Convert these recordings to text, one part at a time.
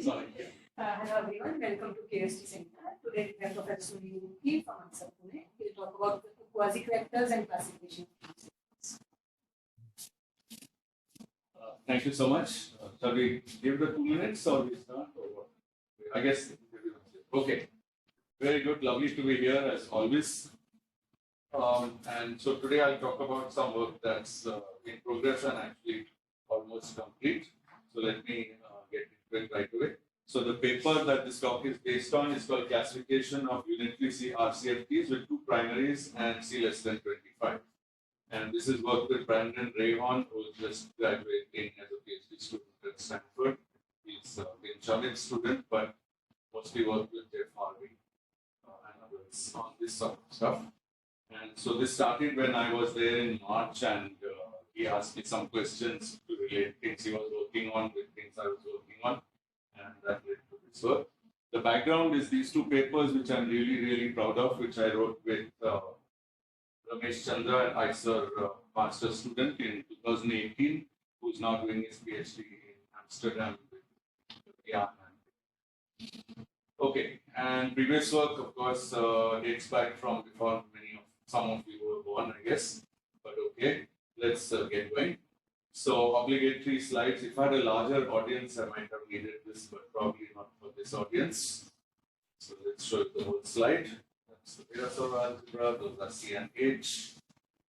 Sorry. Hello everyone, welcome to KST Center. Today we have Professor Sunil Mukhi from IISER Pune. We will talk about quasi-characters and classification. Thank you so much. Shall we give the 2 minutes or we start or what? I guess. Okay. Very good. Lovely to be here as always. And so today I'll talk about some work that's in progress and actually almost complete. So let me get into it right away. So the paper that this talk is based on is called Classification of Unitary RCFTs with 2 primaries and C less than 25. And this is work with Brandon Rayhorn, who just graduating as a PhD student at Stanford. He's been Shamit's student, but mostly worked with Jeff Harvey and others on this sort of stuff. And so this started when I was there in March, and he asked me some questions to relate things he was working on with things I was working on, and that led to this work. The background is these 2 papers, which I'm really proud of, which I wrote with Ramesh Chandra, an IISER master student in 2018, who's now doing his PhD in Amsterdam with Jan. Okay, and previous work, of course, dates back from before some of you were born, I guess. But okay, let's get going. So obligatory slides. If I had a larger audience, I might have needed this, but probably not for this audience. So let's show you the whole slide. That's the Virasoro algebra. Those are C and H.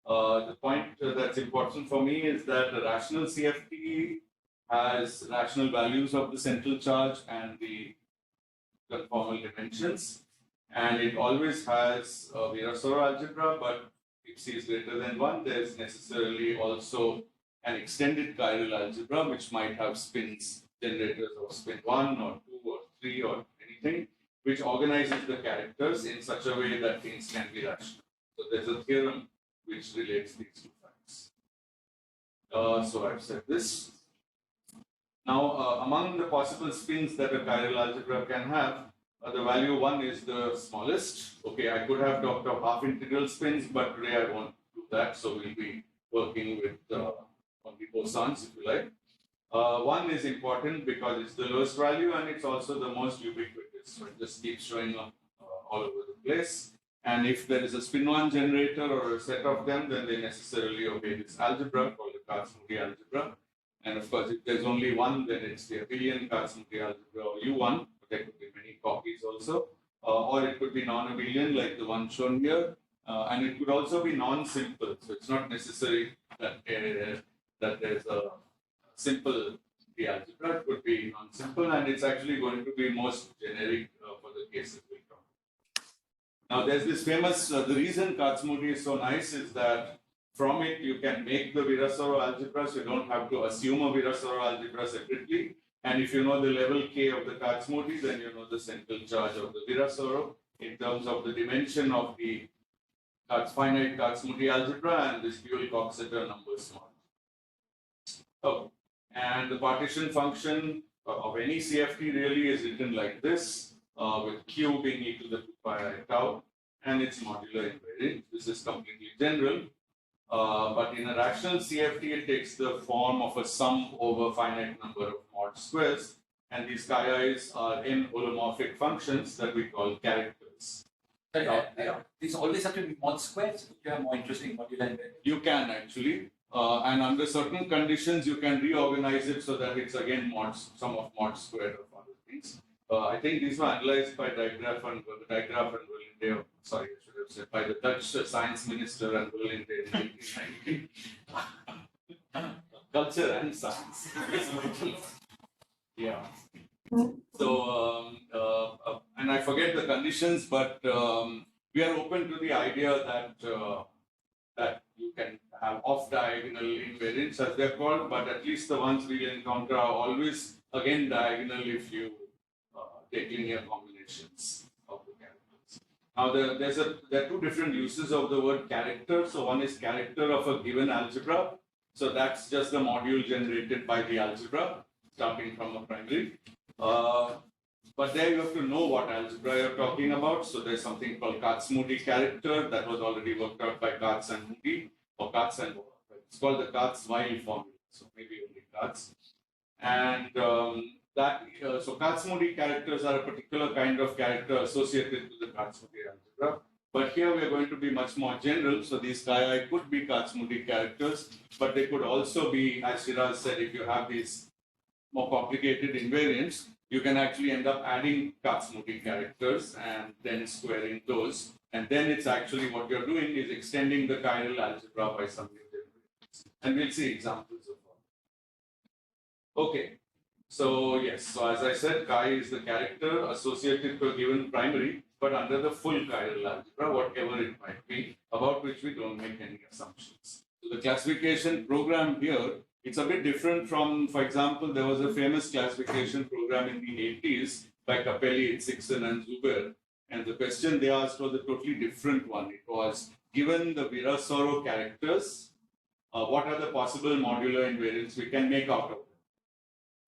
The point that's important for me is that the rational CFT has rational values of the central charge and the conformal dimensions. And it always has a Virasoro algebra, but if C is greater than 1, there's necessarily also an extended chiral algebra, which might have spins generators of spin 1 or 2 or 3 or anything, which organizes the characters in such a way that things can be rational. So there's a theorem which relates these 2 facts. So I've said this. Now, among the possible spins that a chiral algebra can have, the value 1 is the smallest. Okay, I could have talked of half integral spins, but today I won't do that. So we'll be working with only bosons, if you like. 1 is important because it's the lowest value and it's also the most ubiquitous. So it just keeps showing up all over the place. And if there is a spin 1 generator or a set of them, then they necessarily obey this algebra called the Kac-Moody algebra. And of course, if there's only 1, then it's the abelian Kac-Moody algebra or U1. There could be many copies also, or it could be non-abelian like the one shown here, and it could also be non-simple. So it's not necessary that there's a simple algebra. It could be non-simple, and it's actually going to be most generic for the cases we talk. Now there's this famous. The reason Kac-Moody is so nice is that from it you can make the Virasoro algebra. So you don't have to assume a Virasoro algebra separately. And if you know the level K of the Kac-Moody, then you know the central charge of the Virasoro in terms of the dimension of the finite Kac-Moody algebra and this dual Coxeter number small. Oh, and the partition function of any CFT really is written like this, with Q being e to the 2 pi I tau, and it's modular invariant. This is completely general. But in a rational CFT, it takes the form of a sum over finite number of mod squares, and these chi-i's are n holomorphic functions that we call characters. These always have to be mod squares. You have more interesting modular invariant. You can actually, and under certain conditions, you can reorganize it so that it's again sum of mod square of other things. I think these were analyzed by Dijkgraaf and Willende. Sorry, I should have said by the Dutch science minister and Willende in 1990. Culture and science. Yeah. So, and I forget the conditions, but we are open to the idea that you can have off-diagonal invariants, as they're called, but at least the ones we encounter are always again diagonal if you take linear combinations of the characters. Now, there are 2 different uses of the word character. So one is character of a given algebra. So that's just the module generated by the algebra, starting from a primary. But there you have to know what algebra you're talking about. So there's something called Kac-Moody character that was already worked out by Kac and Moody, or Kac and it's called the Kac-Weil formula. So maybe only Kac. And So Kac-Moody characters are a particular kind of character associated with the Kac-Moody algebra. But here we are going to be much more general. So these chi could be Kac-Moody characters, but they could also be, as Shiraz said, if you have these more complicated invariants, you can actually end up adding Kac-Moody characters and then squaring those. And then it's actually what you're doing is extending the chiral algebra by some new invariants. And we'll see examples of that. Okay. So yes, so as I said, chi is the character associated to a given primary, but under the full chiral algebra, whatever it might be, about which we don't make any assumptions. So the classification program here, it's a bit different from, for example, there was a famous classification program in the 80s by Capelli, Itzikson, and Zuber. And the question they asked was a totally different one. It was, given the Virasoro characters, what are the possible modular invariants we can make out of them?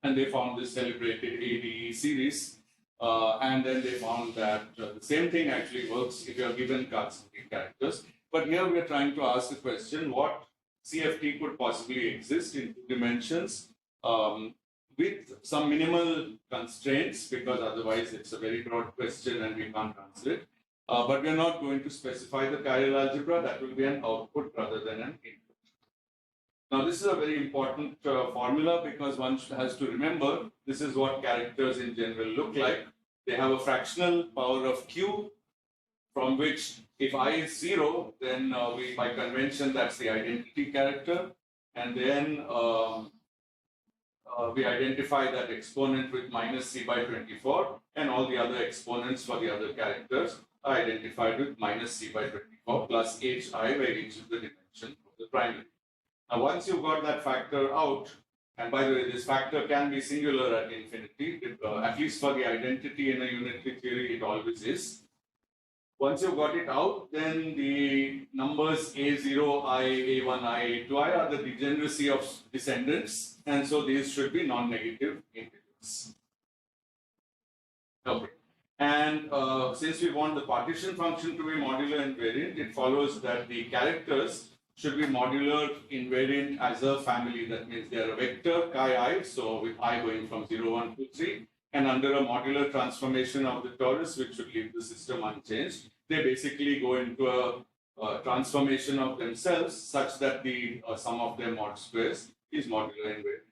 And they found this celebrated ADE series. And then they found that the same thing actually works if you are given Kac-Moody characters. But here we are trying to ask the question, what CFT could possibly exist in 2 dimensions with some minimal constraints, because otherwise it's a very broad question and we can't answer it. But we're not going to specify the chiral algebra. That will be an output rather than an input. Now, this is a very important formula because one has to remember this is what characters in general look like. They have a fractional power of q, from which if I is 0, then by convention that's the identity character. And then we identify that exponent with minus c by 24, and all the other exponents for the other characters are identified with minus c by 24 plus hi, where each is the dimension of the primary. Now, once you've got that factor out, and by the way, this factor can be singular at infinity, at least for the identity in a unitary theory, it always is. Once you've got it out, then the numbers A0, I, A1, I, A2I are the degeneracy of descendants, and so these should be non-negative integers. Okay. And since we want the partition function to be modular invariant, it follows that the characters should be modular invariant as a family. That means they are a vector chi I, so with I going from 0, 1, 2, 3, and under a modular transformation of the torus, which should leave the system unchanged, they basically go into a transformation of themselves such that the sum of their mod squares is modular invariant.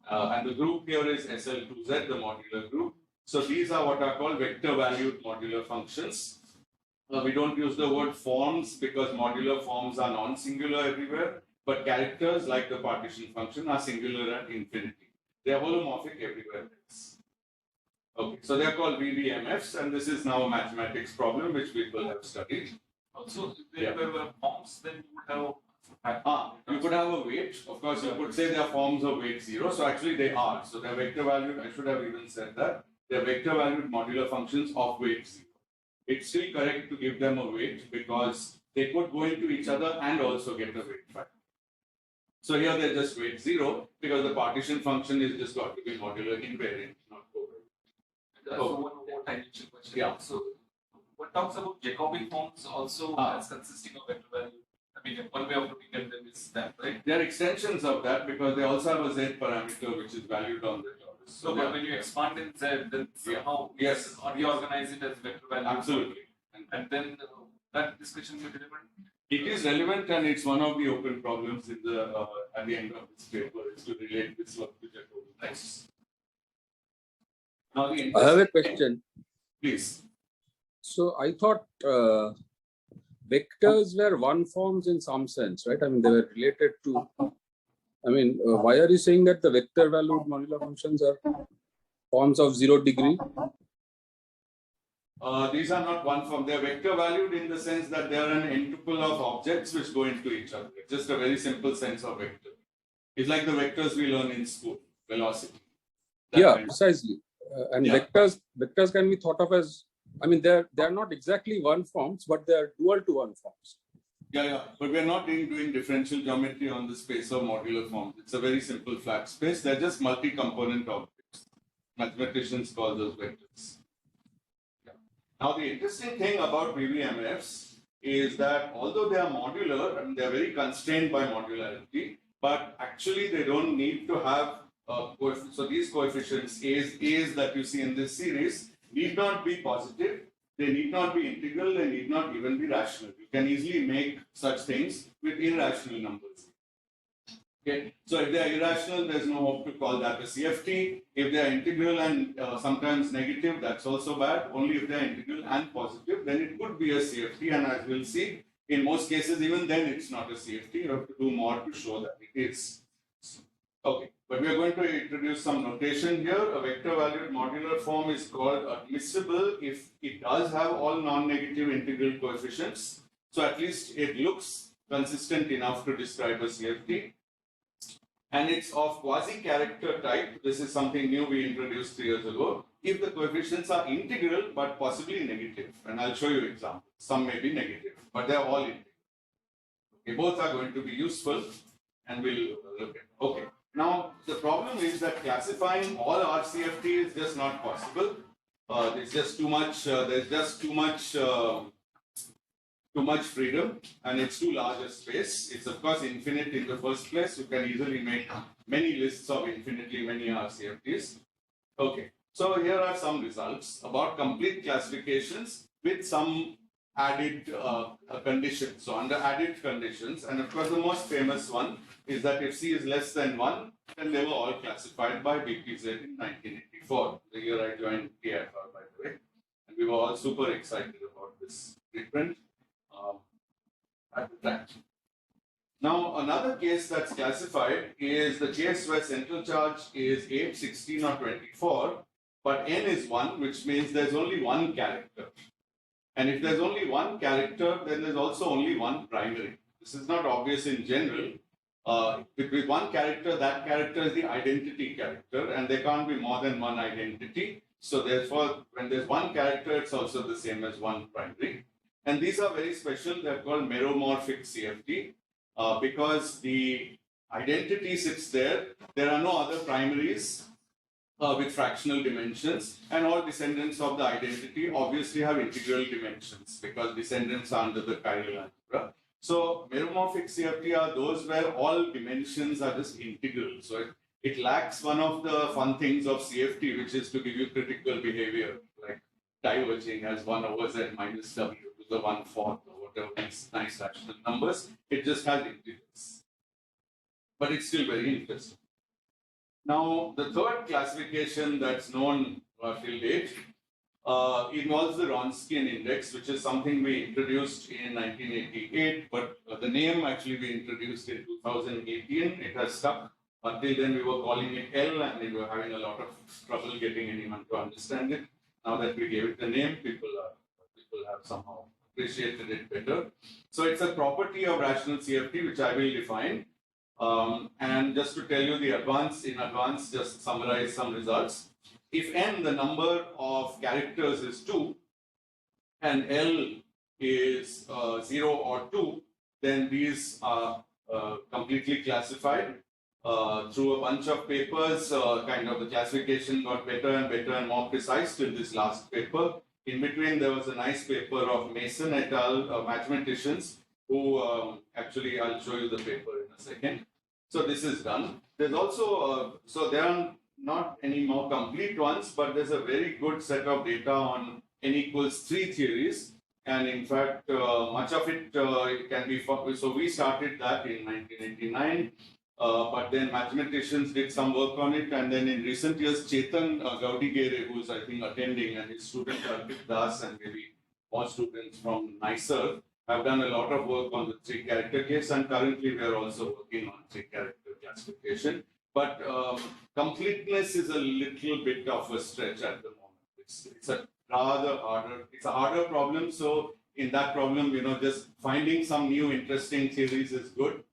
And the group here is SL2Z, the modular group. So these are what are called vector valued modular functions. We don't use the word forms because modular forms are non-singular everywhere, but characters like the partition function are singular at infinity. They are holomorphic everywhere else. Okay, so they are called VBMFs, and this is now a mathematics problem which people have studied. Also, if there were forms, then you would have. You could have a weight. Of course, you could say they are forms of weight 0. So actually, they are. So they are vector valued. I should have even said that they are vector valued modular functions of weight 0. It's still correct to give them a weight because they could go into each other and also get a weight factor. So here they're just weight 0 because the partition function is just got to be modular invariant, not covariant. So one more tangential question. Yeah. So one talks about Jacobi forms also as consisting of vector value. I mean, one way of looking at them is that, right? They are extensions of that because they also have a z parameter which is valued on the torus. So when you expand in z, then somehow yes, reorganize it as vector value. Absolutely. And then that discussion will be relevant. It is relevant, and it's one of the open problems in the at the end of this paper is to relate this work to Jacobi. Thanks. Now I have a question. Please. So I thought vectors were one forms in some sense, right? I mean, they were related to. I mean, why are you saying that the vector valued modular functions are forms of 0 degree? These are not one form. They are vector valued in the sense that they are an n-tuple of objects which go into each other. It's just a very simple sense of vector. It's like the vectors we learn in school, velocity. Yeah, precisely. And vectors can be thought of as, I mean, they're not exactly one forms, but they are dual to one forms. Yeah. But we're not doing differential geometry on the space of modular forms. It's a very simple flat space. They're just multi-component objects. Mathematicians call those vectors. Yeah. Now, the interesting thing about VBMFs is that although they are modular and they're very constrained by modularity, but actually they don't need to have so these coefficients A's that you see in this series need not be positive, they need not be integral, they need not even be rational. You can easily make such things with irrational numbers. Okay, so if they are irrational, there's no hope to call that a CFT. If they are integral and sometimes negative, that's also bad. Only if they are integral and positive, then it could be a CFT. And as we'll see, in most cases, even then it's not a CFT. You have to do more to show that it is. Okay, but we are going to introduce some notation here. A vector valued modular form is called admissible if it does have all non-negative integral coefficients. So at least it looks consistent enough to describe a CFT. And it's of quasi-character type. This is something new we introduced 3 years ago. If the coefficients are integral but possibly negative, and I'll show you examples. Some may be negative, but they're all integral. Okay, both are going to be useful, and we'll look at. Okay. Now the problem is that classifying all RCFT is just not possible. There's just too much. There's just too much freedom, and it's too large a space. It's of course infinite in the first place. You can easily make many lists of infinitely many RCFTs. Okay, so here are some results about complete classifications with some added conditions. So under added conditions, and of course the most famous one is that if C is less than 1, then they were all classified by BPZ in 1984, the year I joined TIFR, by the way, and we were all super excited about this reprint. At the time. Now, another case that's classified is the case where central charge is 8, 16, or 24, but n is 1, which means there's only one character. And if there's only one character, then there's also only one primary. This is not obvious in general. With one character, that character is the identity character, and there can't be more than one identity. So therefore, when there's one character, it's also the same as one primary. And these are very special. They're called meromorphic CFT because the identity sits there. There are no other primaries with fractional dimensions, and all descendants of the identity obviously have integral dimensions because descendants are under the chiral algebra. So meromorphic CFT are those where all dimensions are just integral. So it lacks one of the fun things of CFT, which is to give you critical behavior, like diverging as 1 over z minus w. The 1/4 or whatever these nice rational numbers, it just has integrals. But it's still very interesting. Now, the third classification that's known till date involves the Wronskian index, which is something we introduced in 1988, but the name actually we introduced in 2018. It has stuck. Until then, we were calling it L, and we were having a lot of trouble getting anyone to understand it. Now that we gave it the name, people have somehow appreciated it better. So it's a property of rational CFT, which I will define. And just to tell you in advance, just summarize some results. If n, the number of characters, is 2, and L is 0 or 2, then these are completely classified. Through a bunch of papers, kind of the classification got better and more precise till this last paper. In between, there was a nice paper of Mason et al., mathematicians, who actually, I'll show you the paper in a second. So this is done. There's also, so there are not any more complete ones, but there's a very good set of data on n equals 3 theories. And in fact, much of it can be, so we started that in 1989. But then mathematicians did some work on it, and then in recent years, Chetan Gaudigere, who is I think attending, and his student Arpit Das, and maybe more students from IISER, have done a lot of work on the 3-character case, and currently we are also working on 3-character classification. But completeness is a little bit of a stretch at the moment. It's a rather harder, it's a harder problem. So in that problem, just finding some new interesting theories is good.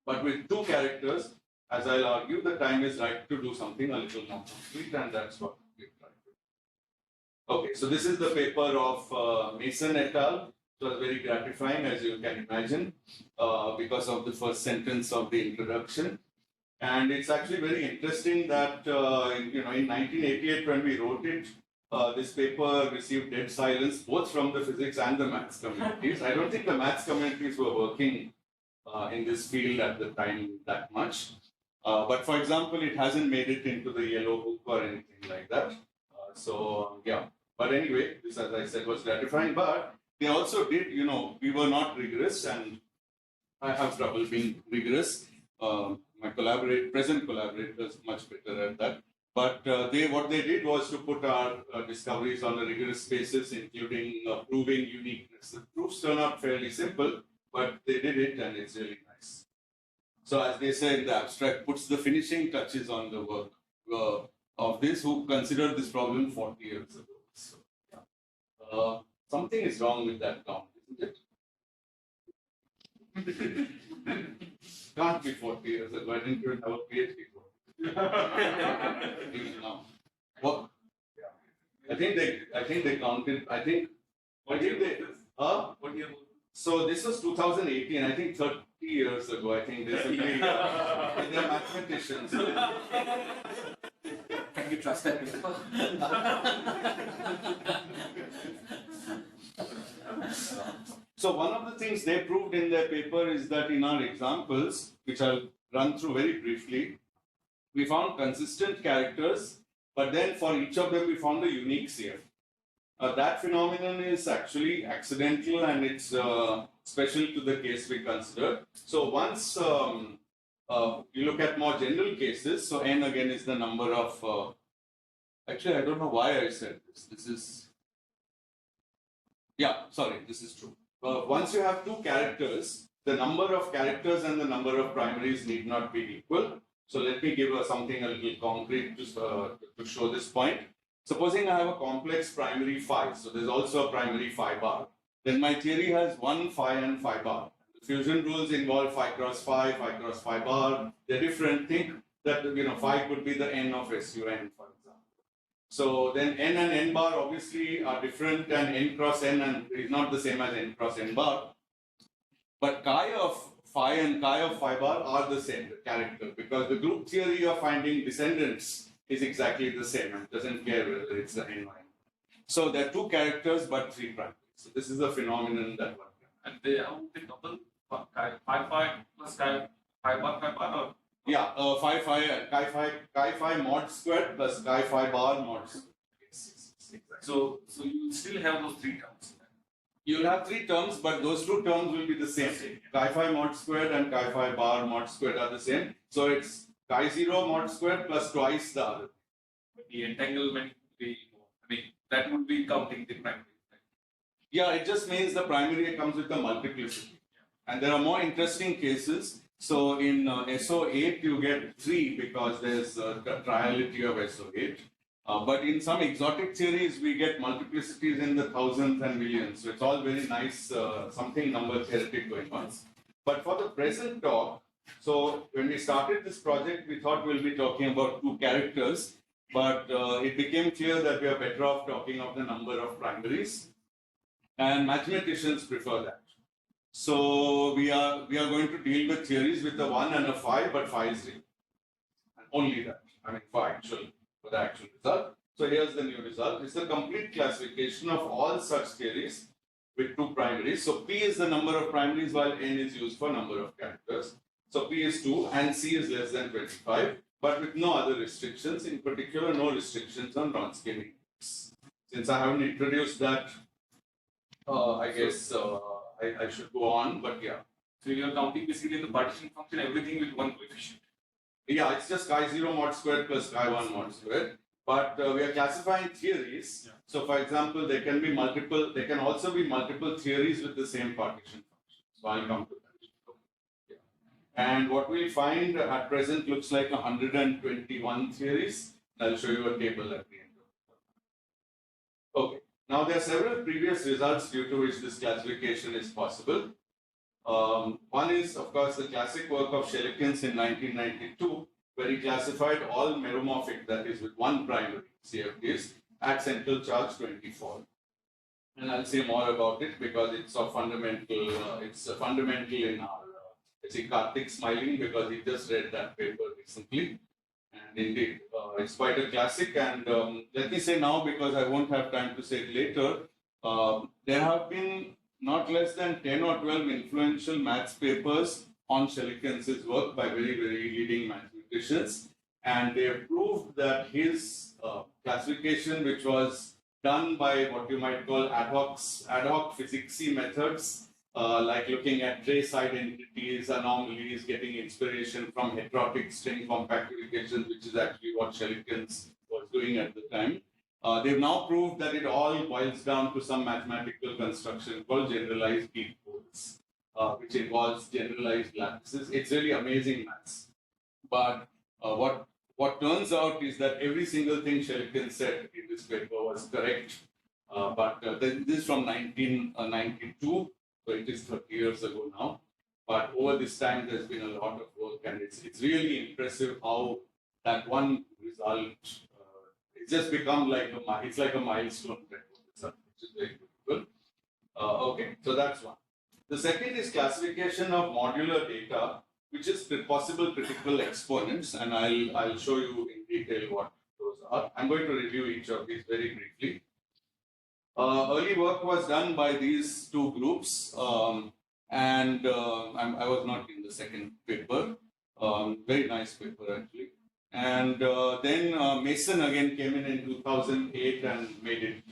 But with 2 characters, as I'll argue, the time is right to do something a little more complete, and that's what we've tried to do. Okay, so this is the paper of Mason et al. It was very gratifying, as you can imagine, because of the first sentence of the introduction. And it's actually very interesting that, in 1988, when we wrote it, this paper received dead silence, both from the physics and the maths communities. I don't think the maths communities were working in this field at the time that much. But for example, it hasn't made it into the yellow book or anything like that. Yeah. But anyway, this, as I said, was gratifying. But they also did, we were not rigorous, and I have trouble being rigorous. My present collaborator is much better at that. But what they did was to put our discoveries on a rigorous basis, including proving uniqueness. The proofs turn out fairly simple, but they did it, and it's really nice. So as they say in the abstract, puts the finishing touches on the work of this who considered this problem 40 years ago. So, yeah. Something is wrong with that count, isn't it? Can't be 40 years ago. I didn't even have a PhD for it. Now. What? I think they counted. What year? So this was 2018. I think 30 years ago. I think they simply they're mathematicians. Can you trust that paper? So one of the things they proved in their paper is that in our examples, which I'll run through very briefly, we found consistent characters, but then for each of them we found a unique CF. That phenomenon is actually accidental, and it's special to the case we considered. So once you look at more general cases, so n again is the number of, actually I don't know why I said this. This is true. Once you have two characters, the number of characters and the number of primaries need not be equal. So let me give something a little concrete to show this point. Supposing I have a complex primary phi, so there's also a primary phi bar. Then my theory has one phi and phi bar. The fusion rules involve phi cross phi bar. They're different. Think that phi could be the n of SUN, for example. So then n and n bar obviously are different, and n cross n is not the same as n cross n bar. But chi of phi and chi of phi bar are the same, the character, because the group theory of finding descendants is exactly the same and doesn't care whether it's the n or n. So there are two characters but three primaries. So this is a phenomenon that one can. And they have the double phi plus chi bar or? Yeah, chi phi mod squared plus chi phi bar mod squared. Yes, exactly. So you still have those three terms. You'll have three terms, but those two terms will be the same. Chi phi mod squared and chi phi bar mod squared are the same. So it's chi 0 mod squared plus twice the other. But the entanglement would be more. That would be counting the primary. Yeah, it just means the primary comes with a multiplicity. And there are more interesting cases. So in SO8, you get 3 because there's a triality of SO8. But in some exotic theories, we get multiplicities in the thousands and millions. So it's all very nice, something number theoretic going on. But for the present talk, so when we started this project, we thought we'll be talking about two characters. But it became clear that we are better off talking of the number of primaries. And mathematicians prefer that. So we are going to deal with theories with a 1 and a phi, but phi is real. And only that. Phi actually, for the actual result. So here's the new result. It's the complete classification of all such theories with two primaries. So P is the number of primaries while N is used for number of characters. So P is 2 and C is less than 25, but with no other restrictions, in particular no restrictions on Wronskian. Since I haven't introduced that, I guess I should go on, but yeah. So you're counting basically in the partition function everything with one coefficient. Yeah, it's just chi 0 mod squared plus chi 1 mod squared. But we are classifying theories. Yeah. So for example, there can also be multiple theories with the same partition function. So I'll come to that. Yeah. And what we'll find at present looks like 121 theories. I'll show you a table at the end. Okay. Now, there are several previous results due to which this classification is possible. One is, of course, the classic work of Shelikins in 1992, where he classified all meromorphic, that is, with one primary CFTs, at central charge 24. And I'll say more about it because it's of fundamental. It's fundamental in our. I see Karthik smiling because he just read that paper recently. And indeed, it's quite a classic. And let me say now, because I won't have time to say it later, there have been not less than 10 or 12 influential maths papers on Shelikins' work by very, very leading mathematicians. mathematicians, and they have proved that his classification, which was done by what you might call ad hoc physicsy methods, like looking at trace identities, anomalies, getting inspiration from heterotic string compactification, which is actually what Shellykins was doing at the time. They've now proved that it all boils down to some mathematical construction called generalized peak poles, which involves generalized lattices. It's really amazing maths. But what turns out is that every single thing Shellykins said in this paper was correct. This is from 1992, so it is 30 years ago now. But over this time, there's been a lot of work, and it's really impressive how that one result it's just become like it's like a milestone result, which is very beautiful. Okay, so that's one. The second is classification of modular data, which is the possible critical exponents, and I'll show you in detail what those are. I'm going to review each of these very briefly. Early work was done by these two groups, and I was not in the second paper. Very nice paper actually. And then Mason again came in 2008 and made it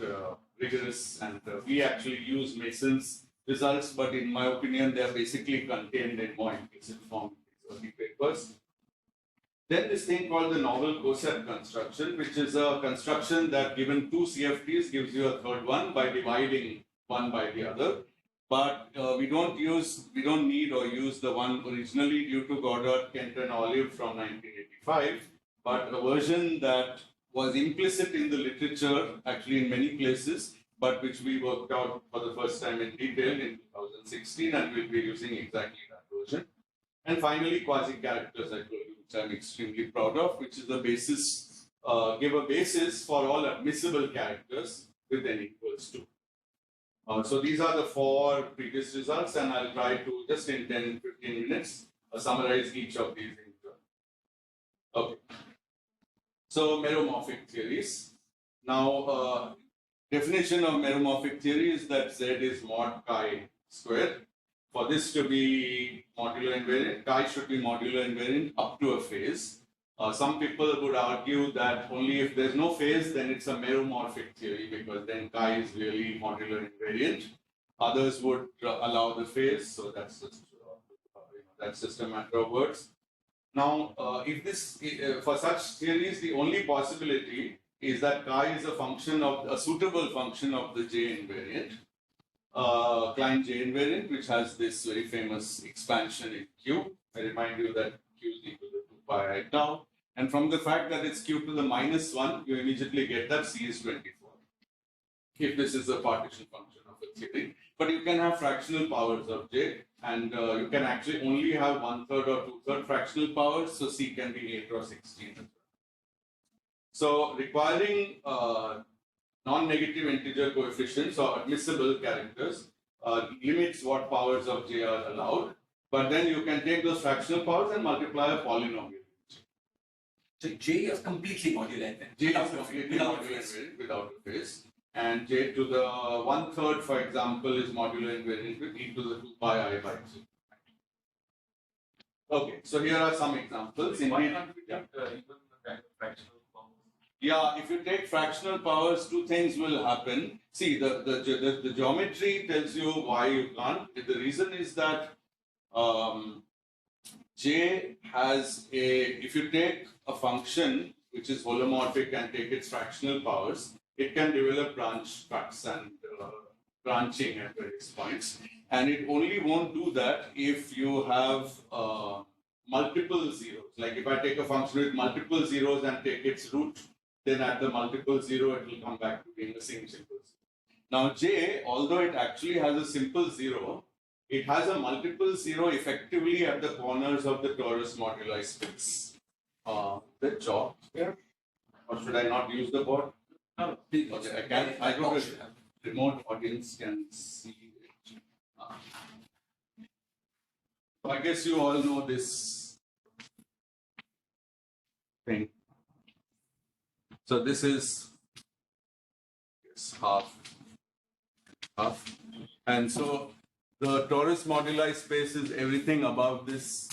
rigorous, and we actually use Mason's results, but in my opinion, they are basically contained in more implicit form in these early papers. Then this thing called the novel coset construction, which is a construction that given two CFTs gives you a third one by dividing one by the other. But we don't need or use the one originally due to Goddard, Kent and Olive from 1985, but a version that was implicit in the literature, actually in many places, but which we worked out for the first time in detail in 2016, and we'll be using exactly that version. And finally, quasi-characters, I told you, which I'm extremely proud of, which is the basis, give a basis for all admissible characters with n equals 2. So these are the four previous results, and I'll try to, just in 10-15 minutes, summarize each of these in turn. Okay. So meromorphic theories. Now, definition of meromorphic theory is that Z is mod chi squared. For this to be modular invariant, chi should be modular invariant up to a phase. Some people would argue that only if there's no phase, then it's a meromorphic theory, because then chi is really modular invariant. Others would allow the phase, so that's just a matter of words. Now, for such theories, the only possibility is that chi is a suitable function of the J invariant, Klein J invariant, which has this very famous expansion in Q. I remind you that Q is equal to 2 pi I tau. And from the fact that it's Q to the -1, you immediately get that C is 24. If this is a partition function of a theory. But you can have fractional powers of J, and you can actually only have 1/3 or 2/3 fractional powers, so C can be 8 or 16. So requiring non-negative integer coefficients or admissible characters limits what powers of J are allowed, but then you can take those fractional powers and multiply a polynomial. So J is completely modular invariant. J is completely modular invariant without a phase, and J to the 1/3, for example, is modular invariant with e to the 2 pi I by 3. Okay, so here are some examples. Why can't we take even the kind of fractional powers? Yeah, if you take fractional powers, two things will happen. See, the geometry tells you why you can't. The reason is that J has if you take a function which is holomorphic and take its fractional powers, it can develop branch cuts and branching at various points. And it only won't do that if you have multiple zeros. Like if I take a function with multiple zeros and take its root, then at the multiple zero, it will come back to being a single zero. Now J, although it actually has a simple zero, it has a multiple zero effectively at the corners of the torus moduli space. The job here, or should I not use the board? No, okay, I can. I don't know if remote audience can see it. So I guess you all know this thing. So this is half, and so the torus moduli space is everything above this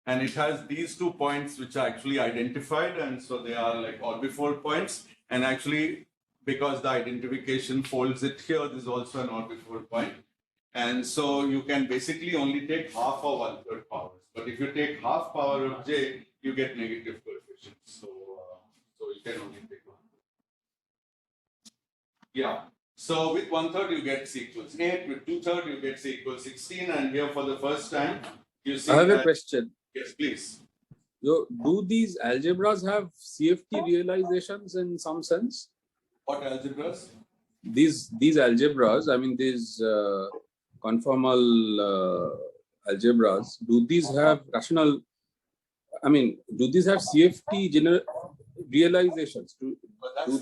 and it has these 2 points which are actually identified, and so they are like orbifold points. And actually, because the identification folds it here, this is also an orbifold point. And so you can basically only take half or 1/3 powers. But if you take half power of j, you get negative coefficients. So you can only take 1/3. Yeah. So with 1/3 you get c equals 8. With 2/3 you get c equals 16. And here for the first time you see. I have that, a question. Yes, please. So, do these algebras have CFT realizations in some sense? What algebras? These algebras, I mean these conformal algebras, do these have rational? I mean, do these have CFT realizations? Do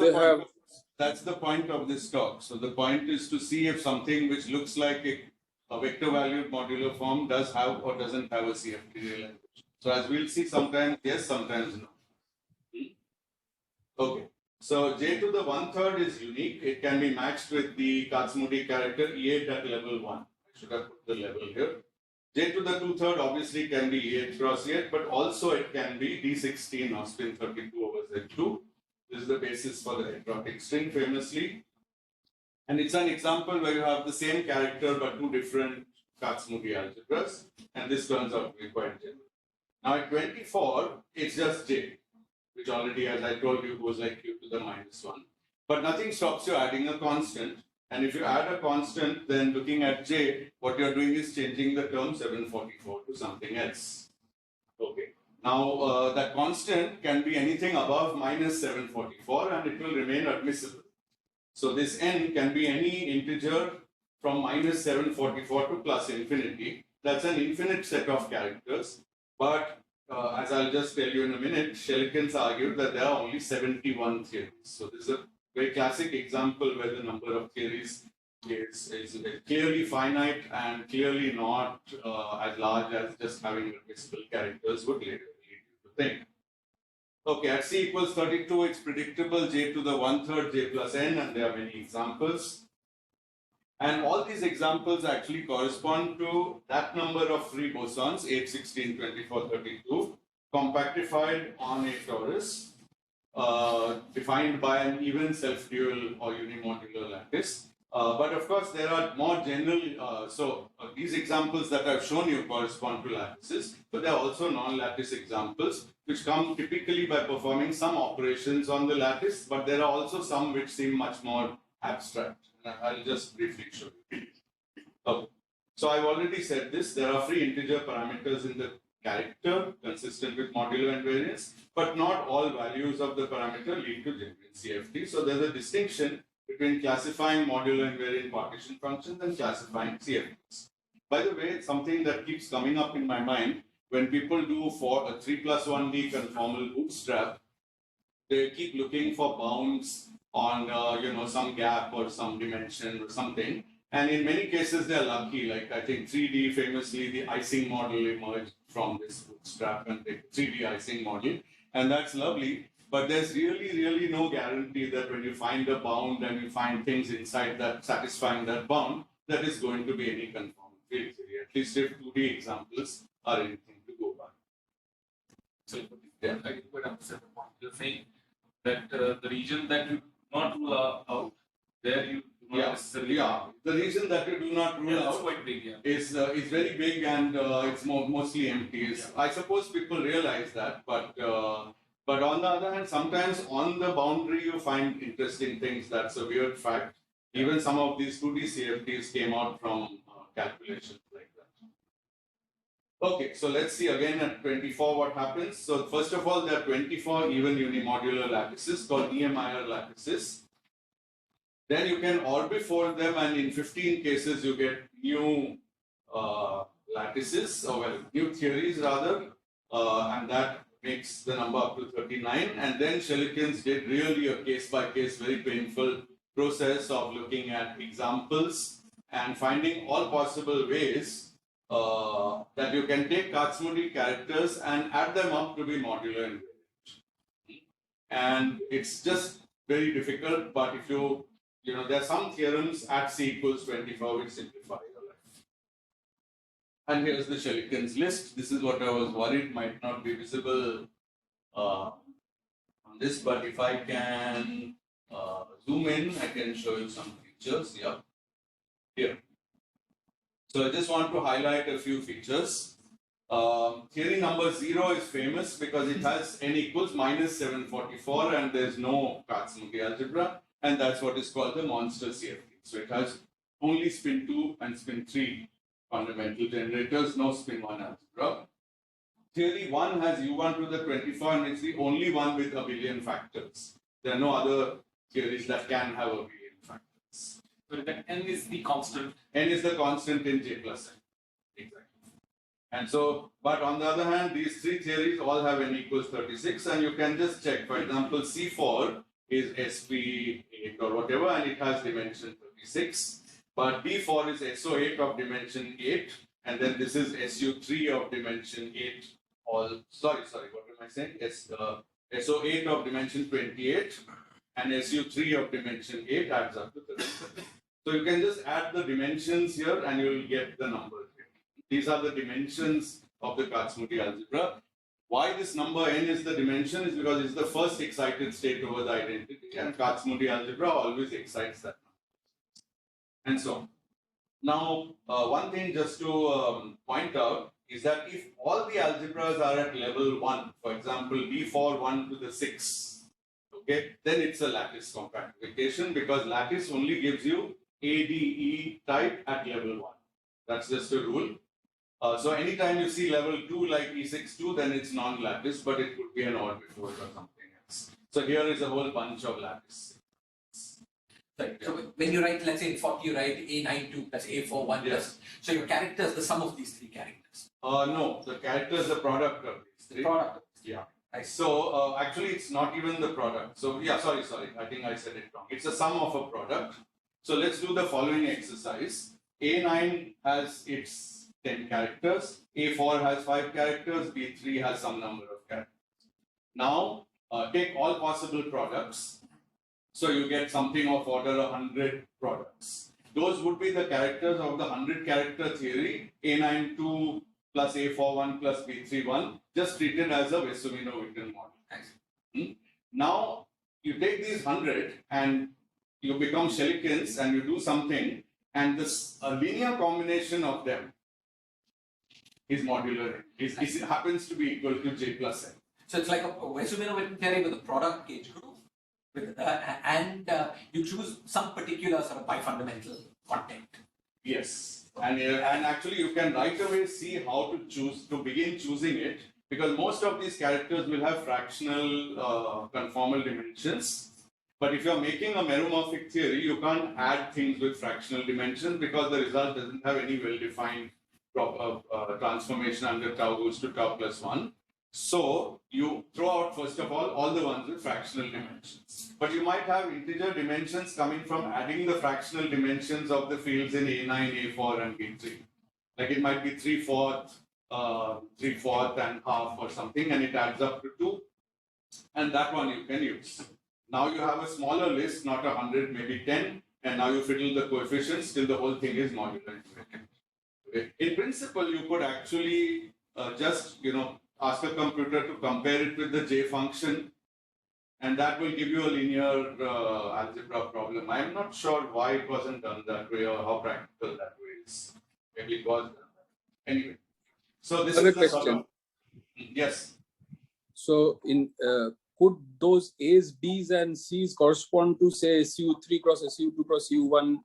they have? That's the point of this talk. So the point is to see if something which looks like a vector valued modular form does have or doesn't have a CFT realization. So as we'll see, sometimes yes, sometimes no. Okay. So j to the 1/3 is unique. It can be matched with the Kac-Moody character E8 at level 1. I should have put the level here. J to the 2/3 obviously can be E8 cross E8, but also it can be D16 or spin 32 over Z2. This is the basis for the heterotic string famously. And it's an example where you have the same character but 2 different Kac-Moody algebras. And this turns out to be quite general. Now at 24, it's just j, which already, as I told you, goes like q to the -1. But nothing stops you adding a constant. And if you add a constant, then looking at j, what you're doing is changing the term 744 to something else. Okay. Now, that constant can be anything above -744 and it will remain admissible. So this n can be any integer from -744 to plus infinity. That's an infinite set of characters. But as I'll just tell you in a minute, Shelikins argued that there are only 71 theories. So this is a very classic example where the number of theories is clearly finite and clearly not as large as just having admissible characters would lead you to think. Okay, at c equals 32, it's predictable j to the 1/3 j plus n, and there are many examples. And all these examples actually correspond to that number of free bosons, 8, 16, 24, 32, compactified on a torus, defined by an even self-dual or unimodular lattice. But of course, there are more general, these examples that I've shown you correspond to lattices, but there are also non-lattice examples, which come typically by performing some operations on the lattice, but there are also some which seem much more abstract. I'll just briefly show you. Okay. So I've already said this, there are free integer parameters in the character consistent with modular invariance, but not all values of the parameter lead to genuine CFT. So there's a distinction between classifying modular invariant partition functions and classifying CFTs. By the way, something that keeps coming up in my mind, when people do for a 3+1D conformal bootstrap, they keep looking for bounds on some gap or some dimension or something, and in many cases they're lucky. Like I think 3D famously, the Ising model emerged from this bootstrap and the 3D Ising model, and that's lovely. But there's really no guarantee that when you find a bound and you find things inside that satisfying that bound, that is going to be any conformal field theory. At least if 2D examples are anything to go by. So yeah, I could understand the point. You're saying that the region that you do not rule out, there you do not necessarily. Yeah, the reason that you do not rule out quite big, is very big, and it's mostly empty. I suppose people realize that, but on the other hand, sometimes on the boundary you find interesting things. That's a weird fact. Even some of these 2D CFTs came out from calculations like that. Okay, so let's see again at 24 what happens. So first of all, there are 24 even unimodular lattices called EMIR lattices. Then you can orbifold them, and in 15 cases you get new lattices, or well, new theories rather, and that makes the number up to 39. And then Shelikins did really a case-by-case, very painful process of looking at examples and finding all possible ways that you can take Kac-Moody characters and add them up to be modular invariant. And it's just very difficult, but if there are some theorems at c equals 24 which simplify your life. And here's the Shelikins list. This is what I was worried might not be visible on this, but if I can zoom in, I can show you some features. Yeah, here. So I just want to highlight a few features. Theory number 0 is famous because it has n equals minus 744 and there's no Kac-Moody algebra, and that's what is called the monster CFT. So it has only spin 2 and spin 3 fundamental generators, no spin 1 algebra. Theory 1 has U1 to the 24 and it's the only one with a billion factors. There are no other theories that can have a billion factors. So that n is the constant. N is the constant in J plus n. Exactly. And so, but on the other hand, these three theories all have n equals 36, and you can just check. For example, C4 is SP8 or whatever, and it has dimension 36. But D4 is SO8 of dimension 8, and then this is SU3 of dimension 8. Sorry, what am I saying? SO8 of dimension 28, and SU3 of dimension 8 adds up to 37. So you can just add the dimensions here, and you will get the numbers. These are the dimensions of the Kac-Moody algebra. Why this number n is the dimension is because it's the first excited state over the identity, and Kac-Moody algebra always excites that number. And so, now one thing just to point out is that if all the algebras are at level 1, for example, D4 1 to the 6, okay, then it's a lattice compactification because lattice only gives you ADE type at level 1. That's just a rule. So anytime you see level 2 like E62, then it's non-lattice, but it could be an odd before or something else. So here is a whole bunch of lattice. Right. So when you write, let's say in 40, you write A92 plus A41 plus. So your character is the sum of these three characters. No, the character is the product of these three. Product. Yeah. So actually, it's not even the product. So yeah, sorry. I think I said it wrong. It's a sum of a product. So let's do the following exercise. A9 has its 10 characters, A4 has 5 characters, B3 has some number of characters. Now, take all possible products. So you get something of order 100 products. Those would be the characters of the 100 character theory, A92 plus A41 plus B31, just treated as a Vesuvino-Witten model. Now, you take these 100 and you become Shelikins and you do something, and this a linear combination of them is modular. It happens to be equal to J plus n. So it's like a Vesuvino-Witten theory with a product gauge group, with, and you choose some particular sort of bifundamental content. Yes, and actually you can right away see how to begin choosing it, because most of these characters will have fractional conformal dimensions. But if you're making a meromorphic theory, you can't add things with fractional dimensions because the result doesn't have any well-defined transformation under tau goes to tau plus 1. So you throw out, first of all the ones with fractional dimensions. But you might have integer dimensions coming from adding the fractional dimensions of the fields in A9, A4 and B3. Like it might be 3/4, 3/4 and half or something, and it adds up to 2. And that one you can use. Now you have a smaller list, not 100, maybe 10, and now you fiddle the coefficients till the whole thing is modular. Okay. In principle, you could actually just, ask a computer to compare it with the J function, and that will give you a linear algebra problem. I'm not sure why it wasn't done that way or how practical that way is. Maybe it was done that way. Anyway, so this is the sort of, yes. So could those A's, B's and C's correspond to say SU3 cross SU2 cross U1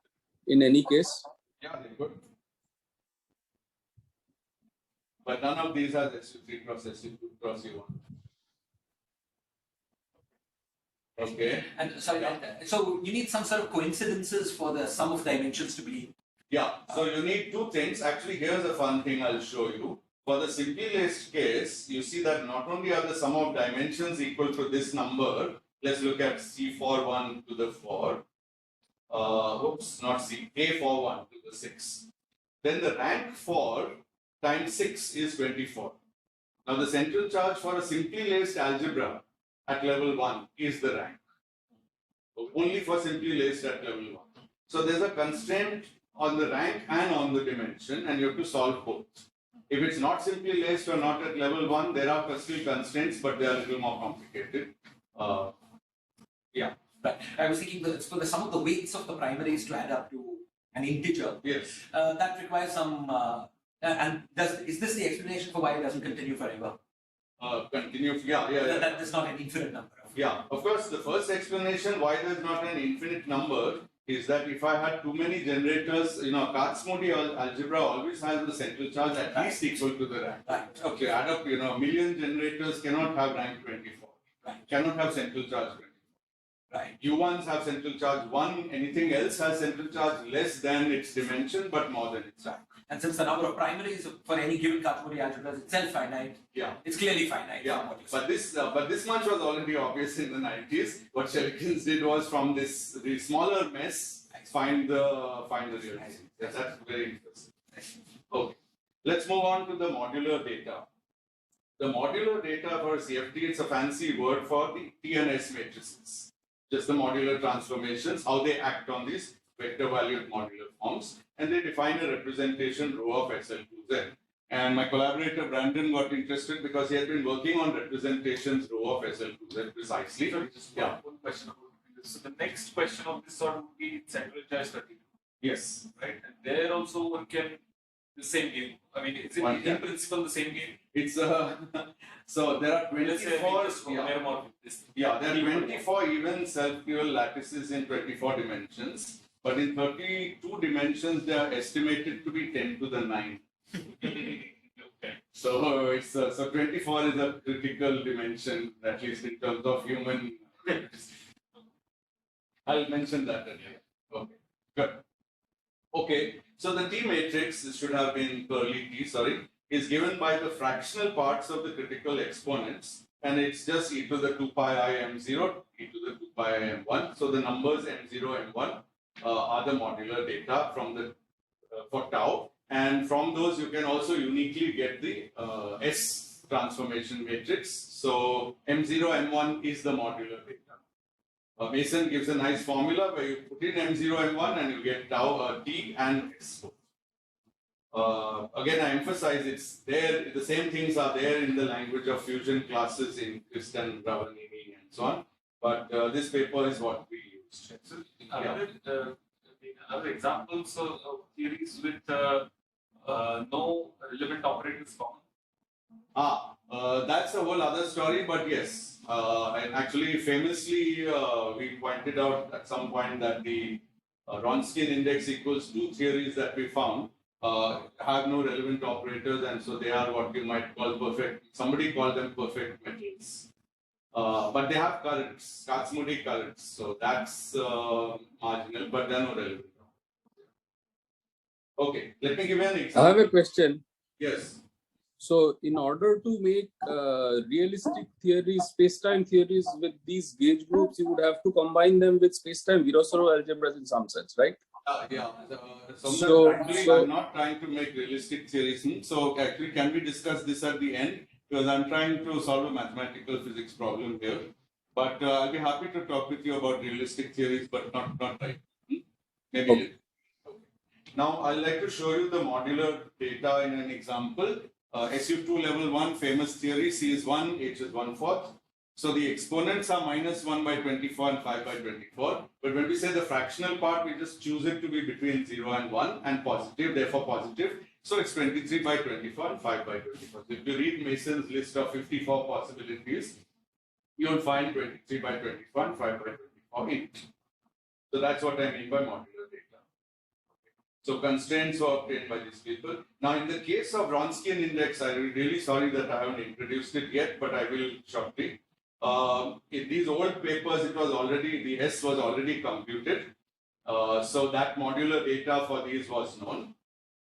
in any case? Yeah, they could. But none of these has SU3 cross SU2 cross U1. Okay. And sorry, so you need some sort of coincidences for the sum of dimensions to be. Yeah, so you need two things. Actually, here's a fun thing I'll show you. For the simply laced case, you see that not only are the sum of dimensions equal to this number, let's look at C4 1 to the 4. Not C, A4 1 to the 6. Then the rank 4 times 6 is 24. Now the central charge for a simply laced algebra at level 1 is the rank. Only for simply laced at level 1. So there's a constraint on the rank and on the dimension, and you have to solve both. If it's not simply laced or not at level 1, there are still constraints, but they are a little more complicated. Right. I was thinking that for the sum of the weights of the primaries to add up to an integer, Yes. that requires some. Is this the explanation for why it doesn't continue forever? Continue. Yeah. That is not an infinite number. Yeah, of course, the first explanation why there's not an infinite number is that if I had too many generators, Kac-Moody algebra always has the central charge at least equal to the rank. Right. Okay, add up, a million generators cannot have rank 24. Right. Cannot have central charge 24. Right. U1s have central charge 1, anything else has central charge less than its dimension but more than its rank. And since the number of primaries for any given Kac-Moody algebra is itself finite, it's clearly finite. Yeah, but this much was already obvious in the 90s. What Shelikins did was from the smaller mess find the real answer. Yes, that's very interesting. Okay, let's move on to the modular data. The modular data for CFT, it's a fancy word for the T and S matrices. Just the modular transformations, how they act on these vector valued modular forms, and they define a representation rho of SL2Z. And my collaborator Brandon got interested because he had been working on representations rho of SL2Z precisely. Sorry, just one question about this. So the next question of this sort would be central charge 32. Yes. Right. And there also one can the same game. I mean, is it in principle the same game? It's so there are 24. There are 24 even self-dual lattices in 24 dimensions, but in 32 dimensions they are estimated to be 10 to the 9. Okay. So it's so 24 is a critical dimension, at least in terms of human. I'll mention that again. Okay, good. Okay, so the T matrix, this should have been curly T, sorry, is given by the fractional parts of the critical exponents, and it's just e to the 2 pi I m0, e to the 2 pi I m1. So the numbers m0, m1 are the modular data from the for tau, and from those you can also uniquely get the S transformation matrix. So m0, m1 is the modular data. Mason gives a nice formula where you put in m0, m1 and you get tau, T and S. Again, I emphasize it's there, the same things are there in the language of fusion classes in Kristen, Ravanini and so on. But this paper is what we used. So, other examples of theories with no relevant operators common? That's a whole other story, but yes. And actually, famously, we pointed out at some point that the Wronskian index equals 2 theories that we found have no relevant operators, and so they are what you might call perfect. Somebody called them perfect metals. But they have currents, Kac-Moody currents, so that's marginal, but they're not relevant. Okay, let me give you an example. I have a question. Yes. So, in order to make realistic theories, space-time theories with these gauge groups, you would have to combine them with space-time Virasoro algebras in some sense, right? Yeah. So I'm not trying to make realistic theories. So, actually, can we discuss this at the end? Because I'm trying to solve a mathematical physics problem here. But I'll be happy to talk with you about realistic theories, but not right. Maybe. Okay. Now, I'd like to show you the modular data in an example. SU2 level 1 famous theory, C is 1, H is 1/4. So the exponents are -1 by 24 and 5 by 24. But when we say the fractional part, we just choose it to be between 0 and 1 and positive, therefore positive. So it's 23 by 24 and 5 by 24. So if you read Mason's list of 54 possibilities, you'll find 23 by 24 and 5 by 24 in it. So that's what I mean by modular data. So constraints were obtained by these people. Now, in the case of Wronskian index, I'm really sorry that I haven't introduced it yet, but I will shortly. In these old papers, it was already, the S was already computed. So that modular data for these was known.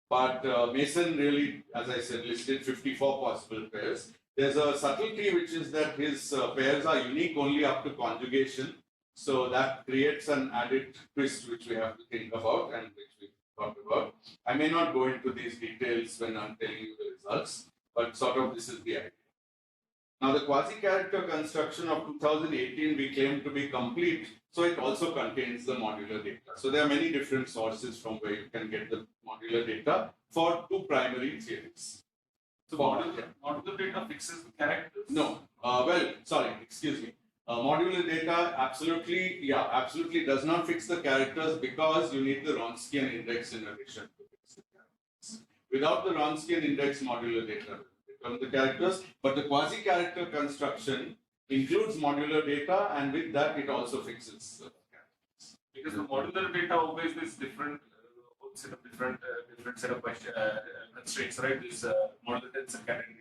But Mason really, as I said, listed 54 possible pairs. There's a subtlety, which is that his pairs are unique only up to conjugation. So that creates an added twist, which we have to think about and which we talked about. I may not go into these details when I'm telling you the results, but sort of this is the idea. Now, the quasi-character construction of 2018 we claim to be complete, so it also contains the modular data. So there are many different sources from where you can get the modular data for two primary theories. So modular data fixes the characters? No, well, sorry, excuse me. Modular data absolutely does not fix the characters because you need the Wronskian index in addition to fix the characters. Without the Wronskian index, modular data will become the characters, but the quasi-character construction includes modular data, and with that it also fixes the characters. Because the modular data obeys this different set of different set of constraints, right? This modular tensor category.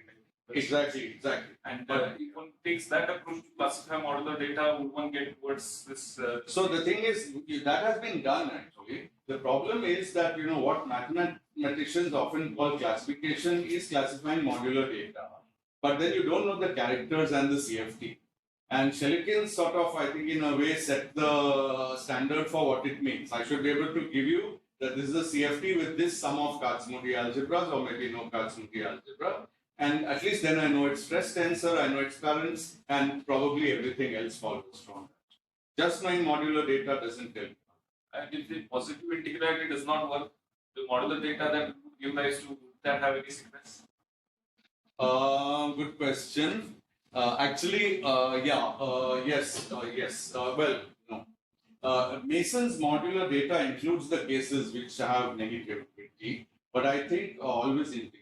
Exactly. And if one takes that approach to classify modular data, would one get towards this? So the thing is, that has been done actually. The problem is that, you know, what mathematicians often call classification is classifying modular data. But then you don't know the characters and the CFT. And Shelikin sort of, I think, in a way set the standard for what it means. I should be able to give you that this is a CFT with this sum of Kac-Moody algebras or maybe no Kac-Moody algebra. And at least then I know its stress tensor, I know its currents, and probably everything else follows from that. Just knowing modular data doesn't tell you. And if the positive integrality does not work, the modular data that would give rise to, would that have any sickness? Good question. Yes. Well, no. Mason's modular data includes the cases which have negativity, but I think always integrality.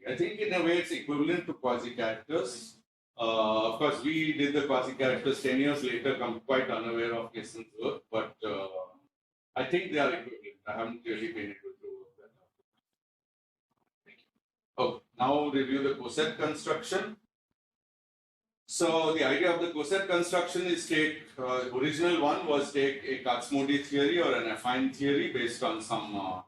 I think in a way it's equivalent to quasi-characters. Of course, we did the quasi-characters 10 years later, quite unaware of Mason's work, but I think they are equivalent. I haven't really been able to work that out. Thank you. Oh, now review the coset construction. So the idea of the coset construction is take, original one was take a Kac-Moody theory or an affine theory based on some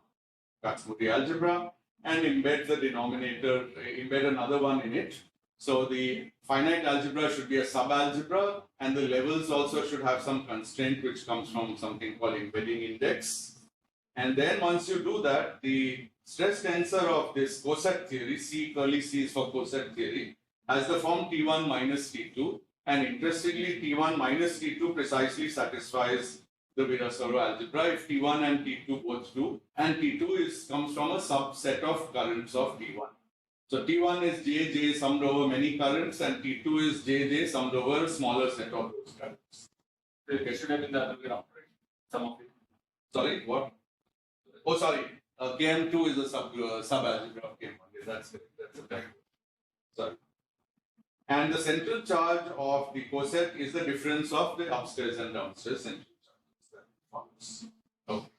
Kac-Moody algebra and embed the denominator, embed another one in it. So the finite algebra should be a sub-algebra and the levels also should have some constraint which comes from something called embedding index. And then once you do that, the stress tensor of this coset theory, C curly C is for coset theory, has the form T1 minus T2, and interestingly, T1 minus T2 precisely satisfies the Virasoro algebra if T1 and T2 both do, and T2 comes from a subset of currents of T1. So T1 is J summed over many currents, and T2 is J summed over a smaller set of those currents. It should have been the other way around, right? Some of it. Sorry, what? Oh, sorry. Km2 is a sub-algebra of Km1. That's correct. That's the type. Sorry. And the central charge of the coset is the difference of the upstairs and downstairs central charges that follows. Okay.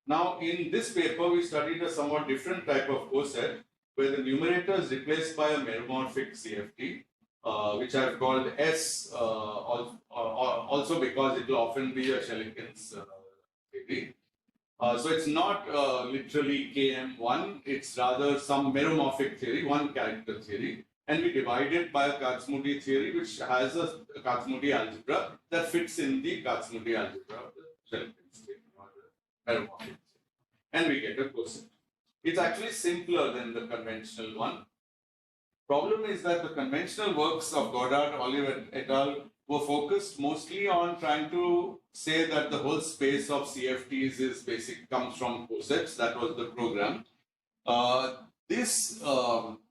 Now, in this paper, we studied a somewhat different type of coset where the numerator is replaced by a meromorphic CFT, which I've called S, also because it will often be a Shelikin's theory. So it's not literally KM1, it's rather some meromorphic theory, one character theory. And we divide it by a Kac-Moody theory, which has a Kac-Moody algebra that fits in the Kac-Moody algebra of the Shelikin's theory or the meromorphic theory. And we get a coset. It's actually simpler than the conventional one. Problem is that the conventional works of Goddard, Oliver et al. Were focused mostly on trying to say that the whole space of CFTs comes from cosets. That was the program. This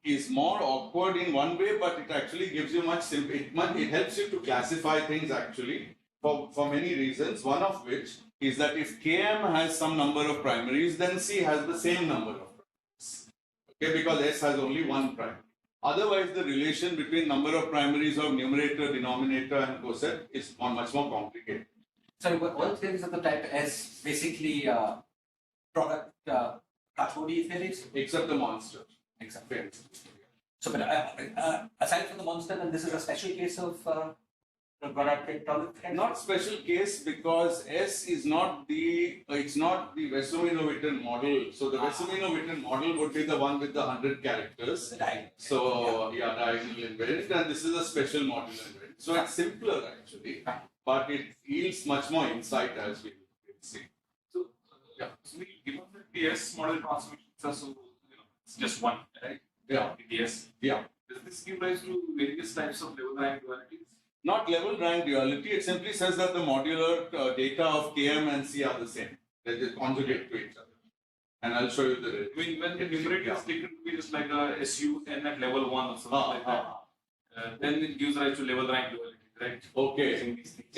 is more awkward in one way, but it actually gives you much simpler. It helps you to classify things actually for many reasons. One of which is that if Km has some number of primaries, then C has the same number of primaries. Okay, because S has only one primary. Otherwise, the relation between number of primaries of numerator, denominator, and coset is much more complicated. Sorry, but all theories of the type S basically product Kac-Moody theories? Except the monster. Exactly. So, but aside from the monster, then this is a special case of Goddard not special case because S is not it's not the Wessomino-Witten model. So the Wessomino-Witten model would be the one with the 100 characters. So diagonal invariant, and this is a special modular invariant. So it's simpler actually, but it yields much more insight as we will see. So given that the S model transformations are so, it's just one, right? Yeah. The S. Yeah. Does this give rise to various types of level rank dualities? Not level rank duality, it simply says that the modular data of Km and C are the same. They just conjugate to each other. And I'll show you the. I mean, when the numerator is taken to be just like a SUN at level 1 or something like that, then it gives rise to level rank duality, right? Okay.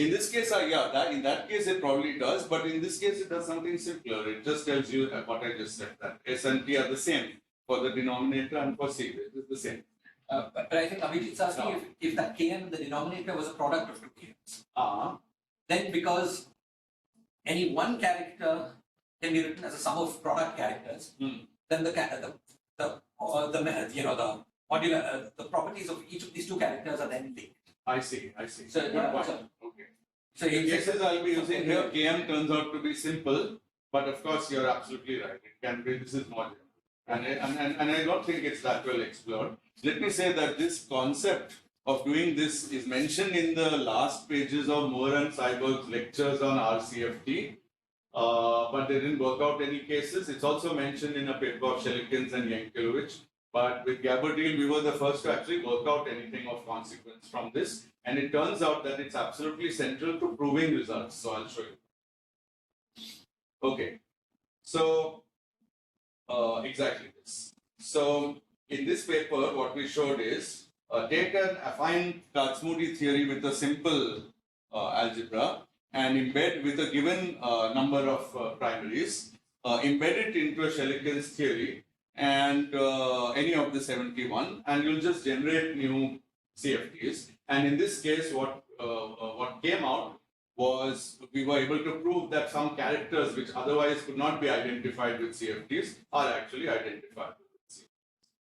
In this case, in that case it probably does, but in this case it does something simpler. It just tells you what I just said, that S and T are the same for the denominator and for C. It is the same. But I think Abhijit's asking if that Km, the denominator, was a product of two Kms. Then because any one character can be written as a sum of product characters, then the modular the properties of each of these two characters are then linked. I see. So, Okay. So in cases I'll be using here, Km turns out to be simple, but of course you're absolutely right. It can be, this is modular. And I don't think it's that well explored. Let me say that this concept of doing this is mentioned in the last pages of Moore and Seiberg's lectures on RCFT, but they didn't work out any cases. It's also mentioned in a paper of Shelikins and Yankelevich. But with Gabardine, we were the first to actually work out anything of consequence from this. And it turns out that it's absolutely central to proving results. So I'll show you. Okay. So, exactly this. So, in this paper, what we showed is take an affine Kac-Moody theory with a simple algebra and embed with a given number of primaries, embed it into a Shelikins theory and any of the 71, and you'll just generate new CFTs. And in this case, what came out was we were able to prove that some characters which otherwise could not be identified with CFTs are actually identified with CFTs.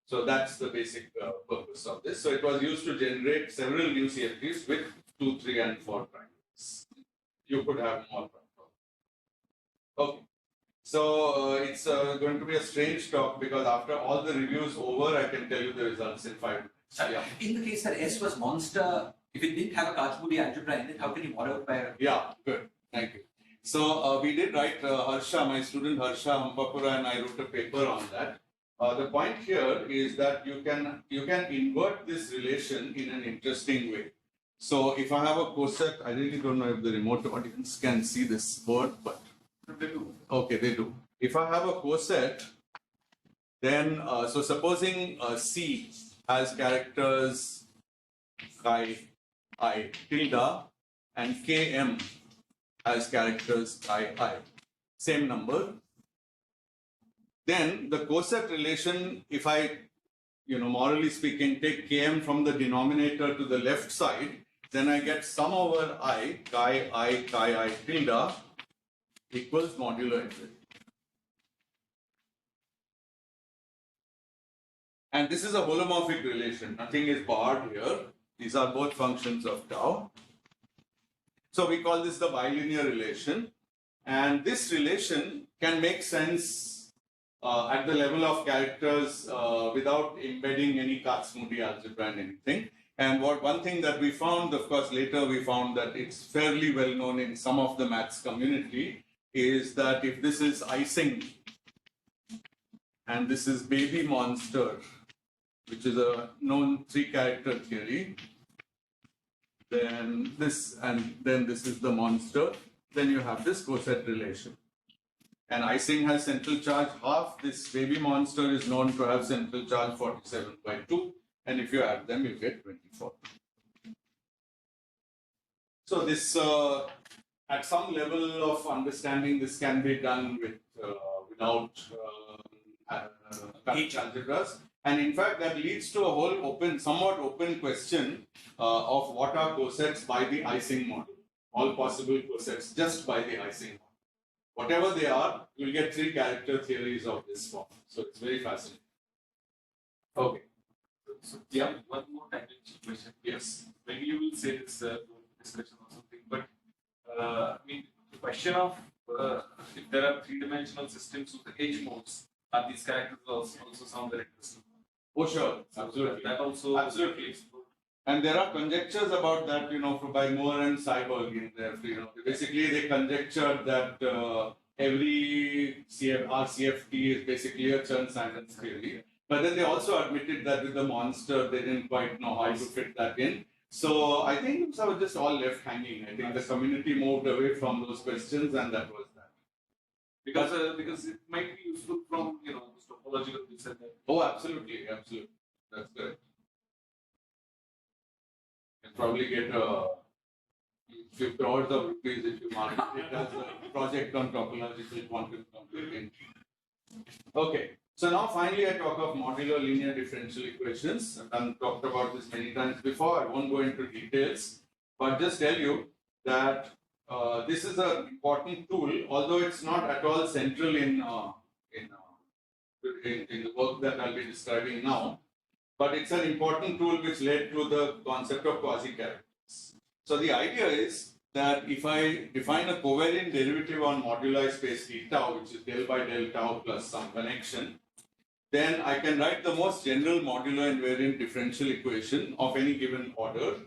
So that's the basic purpose of this. So it was used to generate several new CFTs with 2, 3, and 4 primaries. You could have more primaries. Okay. So it's going to be a strange talk because after all the reviews over, I can tell you the results in 5 minutes. Yeah. In the case that S was monster, if it didn't have a Kac-Moody algebra in it, how can you model it by a... Yeah, good. Thank you. So we did write, Harsha, my student Harsha Hampapura and I wrote a paper on that. The point here is that you can invert this relation in an interesting way. So if I have a coset, I really don't know if the remote audience can see this board, but They do. okay, they do. If I have a coset, then so supposing C has characters chi I tilde and Km has characters chi I, same number. Then the coset relation, if I, morally speaking, take Km from the denominator to the left side, then I get sum over I, chi I tilde equals modular infinity. And this is a holomorphic relation. Nothing is barred here. These are both functions of tau. So we call this the bilinear relation. And this relation can make sense at the level of characters without embedding any Kac-Moody algebra and anything. And one thing that we found, of course, later we found that it's fairly well known in some of the maths community, is that if this is icing and this is baby monster, which is a known 3-character theory, then this is the monster, then you have this coset relation. And icing has central charge half. This baby monster is known to have central charge 47/2. And if you add them, you get 24. So this, at some level of understanding, this can be done with without algebras. And in fact, that leads to a whole somewhat open question of what are cosets by the Ising model. All possible cosets just by the Ising model. Whatever they are, you'll get 3-character theories of this form. So it's very fascinating. Okay. So yeah, one more tangential question. Yes. Maybe you will say this discussion or something, but I mean, the question of if there are 3-dimensional systems with the H modes, are these characters also sound very interesting? Oh, sure. Absolutely. That also absolutely. And there are conjectures about that, by Moore and Seiberg in there. Basically, they conjectured that every RCFT is basically a Chern-Simons theory. But then they also admitted that with the monster, they didn't quite know how to fit that in. So I think those were just all left hanging. I think the community moved away from those questions, and that was that. Because it might be useful from topological this and that. Oh, absolutely, absolutely. That's correct. You'll probably get a few crores of rupees if you market it as a project on topological quantum computing. Okay, so now finally I talk of modular linear differential equations. I've talked about this many times before. I won't go into details, but just tell you that this is an important tool, although it's not at all central in the work that I'll be describing now. But it's an important tool which led to the concept of quasi-characters. So the idea is that if I define a covariant derivative on moduli space d tau, which is del by del tau plus some connection, then I can write the most general modular invariant differential equation of any given order.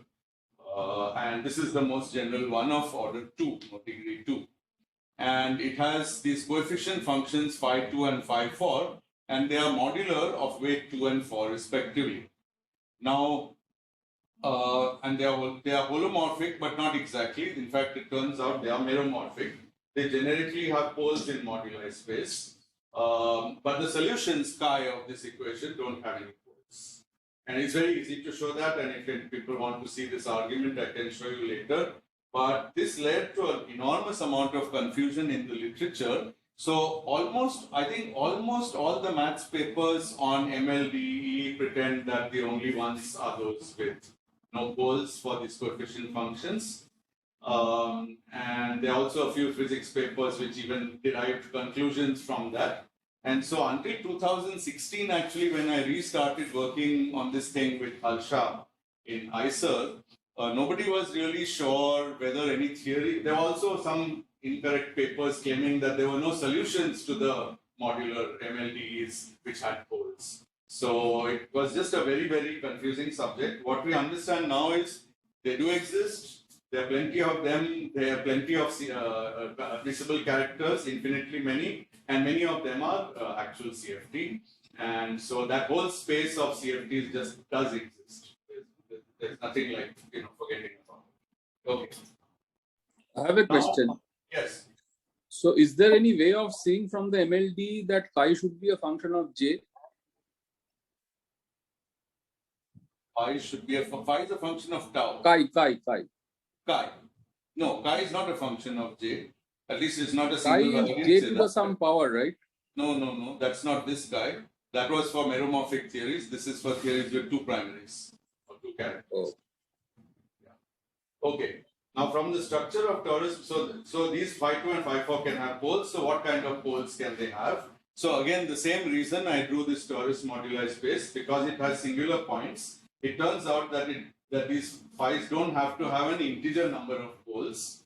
And this is the most general one of order 2, or degree 2. And it has these coefficient functions phi 2 and phi 4, and they are modular of weight 2 and 4 respectively. Now, and they are holomorphic, but not exactly. In fact, it turns out they are meromorphic. They generically have poles in moduli space, but the solutions chi of this equation don't have any poles. And it's very easy to show that, and if people want to see this argument, I can show you later. But this led to an enormous amount of confusion in the literature. So I think almost all the maths papers on MLDE pretend that the only ones are those with no poles for these coefficient functions. And there are also a few physics papers which even derived conclusions from that. And so until 2016, actually, when I restarted working on this thing with Harsha in IISER, nobody was really sure whether any theory. There were also some incorrect papers claiming that there were no solutions to the modular MLDEs which had poles. So it was just a very, very confusing subject. What we understand now is they do exist. There are plenty of them. There are plenty of admissible characters, infinitely many, and many of them are actual CFT. And so that whole space of CFTs just does exist. There's nothing like forgetting about it. Okay. I have a question. Yes. So is there any way of seeing from the MLD that chi should be a function of j? Phi should be phi is a function of tau. Chi. No, chi is not a function of j. At least it's not a Chi single is j to the some power, right? No. That's not this guy. That was for meromorphic theories. This is for theories with 2 primaries or 2 characters. Oh. Yeah. Okay. Now from the structure of torus, so these phi 2 and phi 4 can have poles. So what kind of poles can they have? So again, the same reason I drew this torus moduli space, because it has singular points. It turns out that these phi's don't have to have an integer number of poles.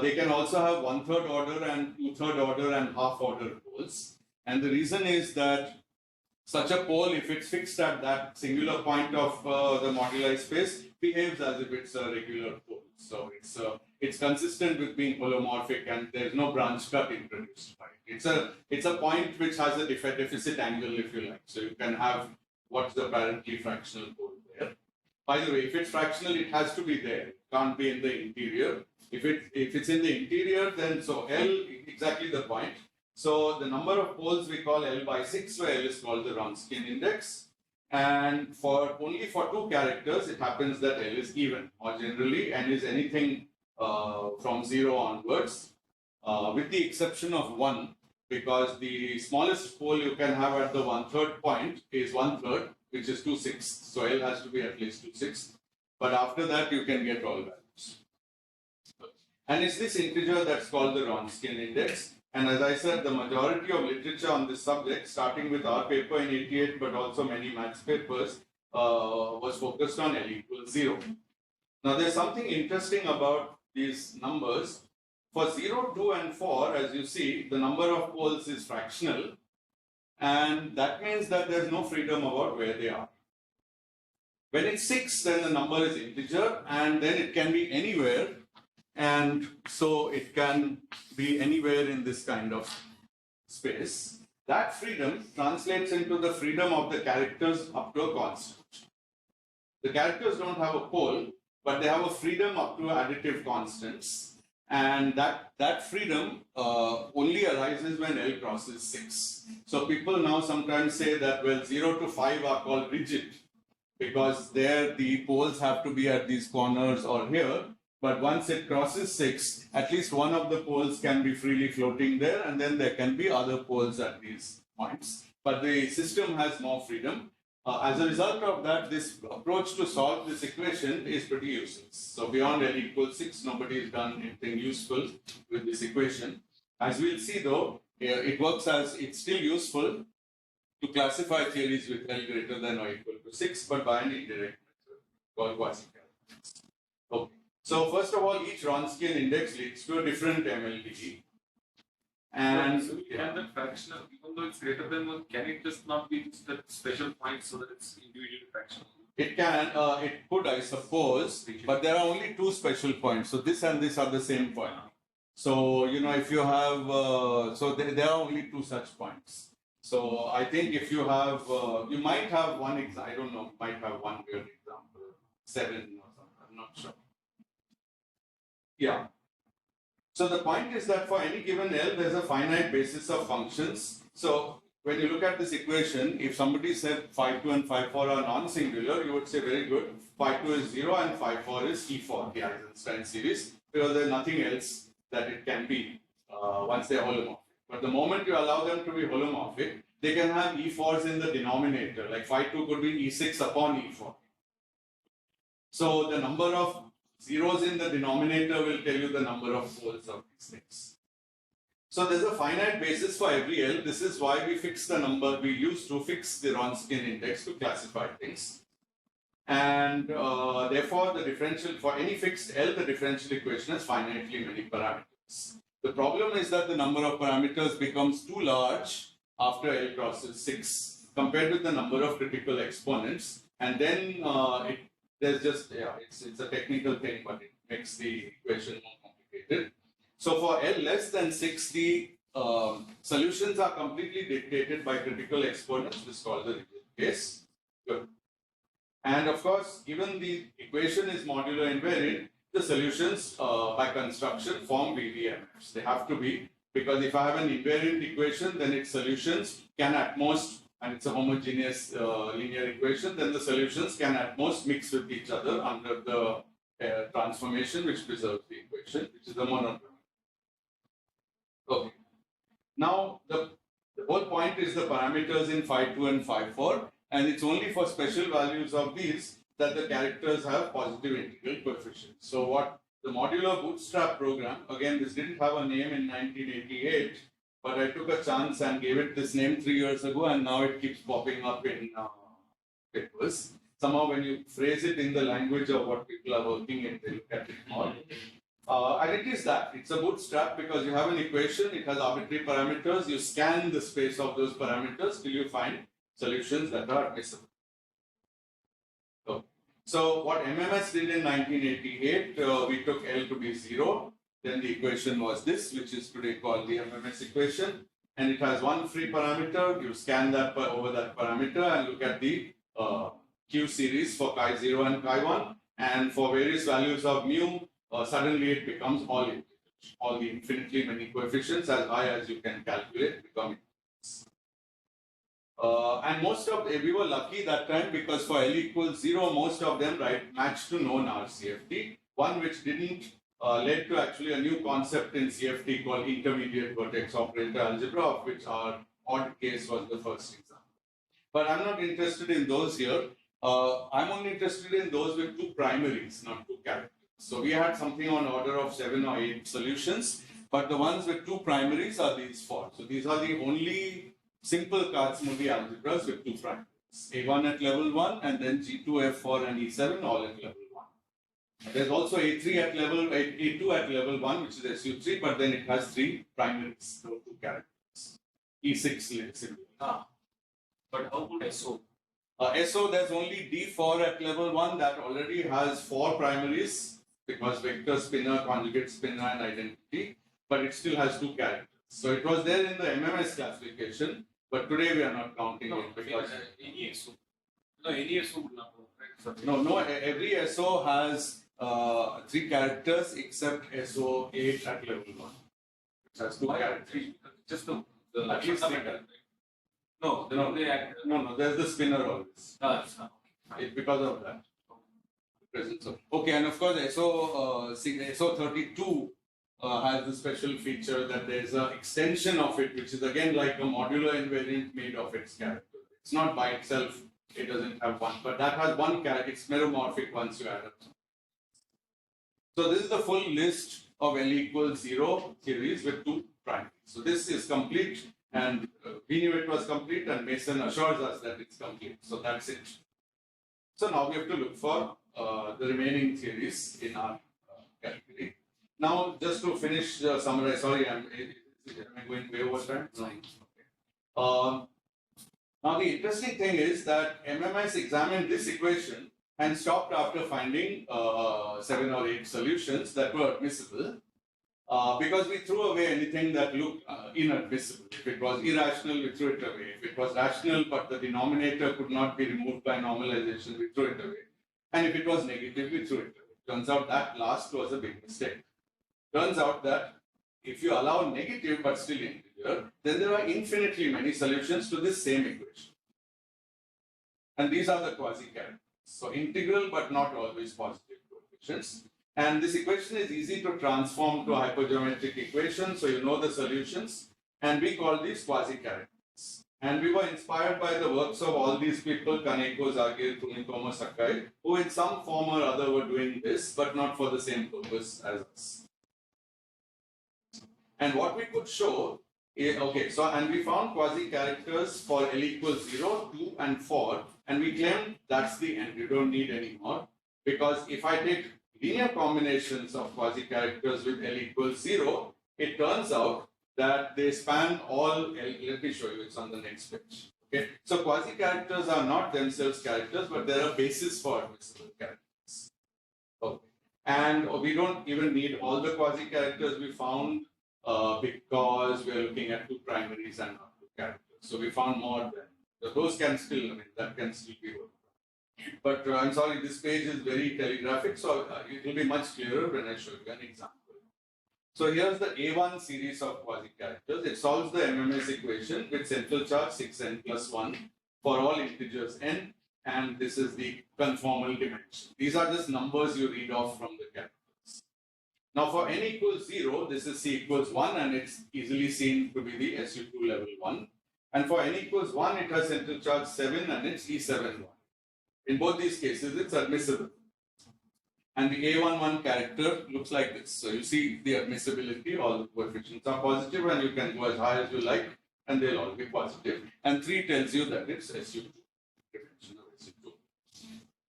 They can also have 1/3 order and 2/3 order and half order poles. And the reason is that such a pole, if it's fixed at that singular point of the moduli space, behaves as if it's a regular pole. So it's consistent with being holomorphic, and there's no branch cut introduced by it. It's a point which has a deficit angle, if you like. So you can have what's the apparently fractional pole there. By the way, if it's fractional, it has to be there. It can't be in the interior. If it's in the interior, then so L exactly the point. So the number of poles we call L by 6, where L is called the Wronskian index. And only for 2 characters, it happens that L is even, or generally N is anything from 0 onwards, with the exception of 1, because the smallest pole you can have at the 1/3 point is 1/3, which is 2/6. So L has to be at least 2/6. But after that, you can get all values. And it's this integer that's called the Wronskian index. And as I said, the majority of literature on this subject, starting with our paper in 88, but also many maths papers, was focused on L equals 0. Now, there's something interesting about these numbers. For 0, 2, and 4, as you see, the number of poles is fractional. And that means that there's no freedom about where they are. When it's 6, then the number is integer, and then it can be anywhere. And so it can be anywhere in this kind of space. That freedom translates into the freedom of the characters up to a constant. The characters don't have a pole, but they have a freedom up to additive constants. And that freedom only arises when L crosses 6. So people now sometimes say that, well, 0 to 5 are called rigid because there the poles have to be at these corners or here. But once it crosses 6, at least one of the poles can be freely floating there, and then there can be other poles at these points. But the system has more freedom. As a result of that, this approach to solve this equation is pretty useless. So beyond L equals 6, nobody has done anything useful with this equation. As we'll see though, it works as, it's still useful to classify theories with L greater than or equal to 6, but by an indirect method called Quasi-Characters. Okay. So first of all, each Wronskian index leads to a different MLDE. And so can that fractional, even though it's greater than 1, can it just not be just that special point so that it's individually fractional? It can, it could, I suppose, but there are only 2 special points. So this and this are the same point. So, you know, if you have, so there are only 2 such points. So I think if you have, you might have one example, I don't know, might have one weird example, 7 or something, I'm not sure. Yeah. So the point is that for any given L, there's a finite basis of functions. So when you look at this equation, if somebody said phi 2 and phi 4 are non-singular, you would say very good. Phi 2 is 0 and phi 4 is E4, the Eisenstein series, because there's nothing else that it can be once they're holomorphic. But the moment you allow them to be holomorphic, they can have E4s in the denominator, like phi 2 could be E6 upon E4. So the number of zeros in the denominator will tell you the number of poles of these things. So there's a finite basis for every L. This is why we fix the number we use to fix the Wronskian index to classify things. And therefore, the differential for any fixed L, the differential equation has finitely many parameters. The problem is that the number of parameters becomes too large after L crosses 6 compared with the number of critical exponents, and then there's just, yeah, it's a technical thing, but it makes the equation more complicated. So for L less than 6, the solutions are completely dictated by critical exponents. This is called the rigid case. Good. And of course, given the equation is modular invariant, the solutions by construction form VVMFs. They have to be, because if I have an invariant equation, then its solutions can at most, and it's a homogeneous linear equation, then the solutions can at most mix with each other under the transformation which preserves the equation, which is the monotonic. Okay. Now, the whole point is the parameters in phi 2 and phi 4, and it's only for special values of these that the characters have positive integral coefficients. So what the modular bootstrap program, again, this didn't have a name in 1988, but I took a chance and gave it this name 3 years ago, and now it keeps popping up in papers. Somehow when you phrase it in the language of what people are working in, they look at it more. And it is that. It's a bootstrap because you have an equation, it has arbitrary parameters, you scan the space of those parameters till you find solutions that are admissible. So what MMS did in 1988, we took L to be 0. Then the equation was this, which is today called the MMS equation. And it has one free parameter. You scan that over that parameter and look at the Q series for chi0 and chi1. And for various values of mu, suddenly it becomes all integers. All the infinitely many coefficients as high as you can calculate become integers. And most of, we were lucky that time because for L equals 0, most of them matched to known RCFT. One which didn't led to actually a new concept in CFT called intermediate vertex operator algebra, of which our odd case was the first example. But I'm not interested in those here. I'm only interested in those with 2 primaries, not 2 characters. So we had something on order of 7 or 8 solutions, but the ones with 2 primaries are these 4. So these are the only simple Kac-Moody algebras with 2 primaries. A1 at level 1 and then G2, F4 and E7 all at level 1. There's also A3 at level, A2 at level 1, which is SU3, but then it has 3 primaries, so 2 characters. E6 similar. But how would SO? SO, there's only D4 at level 1 that already has 4 primaries because vector spinner, conjugate spinner, and identity, but it still has 2 characters. So it was there in the MMS classification, But today we are not counting it because any SO. No, any SO would not work, right? Sorry. no, every SO has 3 characters except SO 8 at level 1. It has 2 Why characters. 3? Because just the At least 3 fundamental, characters. right? No, the only act. No, there's the spinner always. It's because of that. Presence of. Okay, and of course SO 32 has the special feature that there's an extension of it, which is again like a modular invariant made of its character. It's not by itself, it doesn't have one, but that has one character, it's meromorphic once you add up. So this is the full list of L equals 0 series with 2 primaries. So this is complete, and we knew it was complete, and Mason assures us that it's complete. So that's it. So now we have to look for the remaining series in our category. Now, just to finish the summary, sorry, am I going way over time? No. Okay. Now, the interesting thing is that MMS examined this equation and stopped after finding 7 or 8 solutions that were admissible because we threw away anything that looked inadmissible. If it was irrational, we threw it away. If it was rational, but the denominator could not be removed by normalization, we threw it away. And if it was negative, we threw it away. Turns out that last was a big mistake. Turns out that if you allow negative but still integer, then there are infinitely many solutions to this same equation. And these are the quasi-characters. So integral but not always positive coefficients. And this equation is easy to transform to a hypergeometric equation, so you know the solutions. And we call these quasi-characters. And we were inspired by the works of all these people, Kaneko, Zagir, Kumikomo, Sakai, who in some form or other were doing this, but not for the same purpose as us. And what we could show is, okay, so, and we found quasi-characters for L equals 0, 2, and 4, and we claimed that's the end, you don't need any more, because if I take linear combinations of quasi-characters with L equals 0, it turns out that they span all L. Let me show you, it's on the next page. Okay, so quasi-characters are not themselves characters, but they're a basis for admissible characters. Okay, and we don't even need all the quasi-characters we found because we are looking at 2 primaries and not 2 characters. So we found more than those can still, I mean, that can still be worked. But I'm sorry, this page is very telegraphic, so it will be much clearer when I show you an example. So here's the A1 series of quasi-characters. It solves the MMS equation with central charge 6n plus 1 for all integers n, and this is the conformal dimension. These are just numbers you read off from the characters. Now for n equals 0, this is c equals 1, and it's easily seen to be the SU2 level 1. And for n equals 1, it has central charge 7, and it's E7 1. In both these cases, it's admissible. And the A11 character looks like this. So you see the admissibility, all the coefficients are positive, and you can go as high as you like, and they'll all be positive. And 3 tells you that it's SU2, dimension of SU2.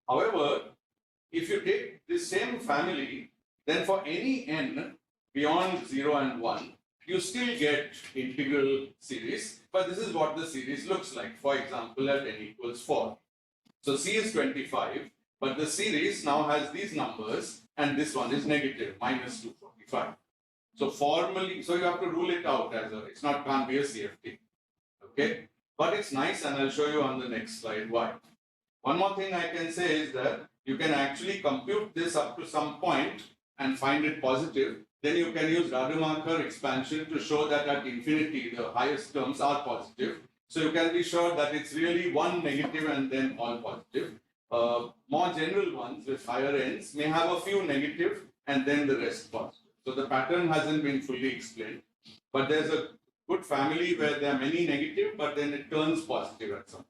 However, if you take this same family, then for any n beyond 0 and 1, you still get integral series, but this is what the series looks like. For example, at n equals 4. So C is 25, but the series now has these numbers, and this one is negative, minus 245. So formally, so you have to rule it out as a, it's not, can't be a CFT. Okay, but it's nice, and I'll show you on the next slide why. One more thing I can say is that you can actually compute this up to some point and find it positive. Then you can use Rademacher expansion to show that at infinity, the highest terms are positive. So you can be sure that it's really one negative and then all positive. More general ones with higher ends may have a few negative and then the rest positive. So the pattern hasn't been fully explained, but there's a good family where there are many negative, but then it turns positive at some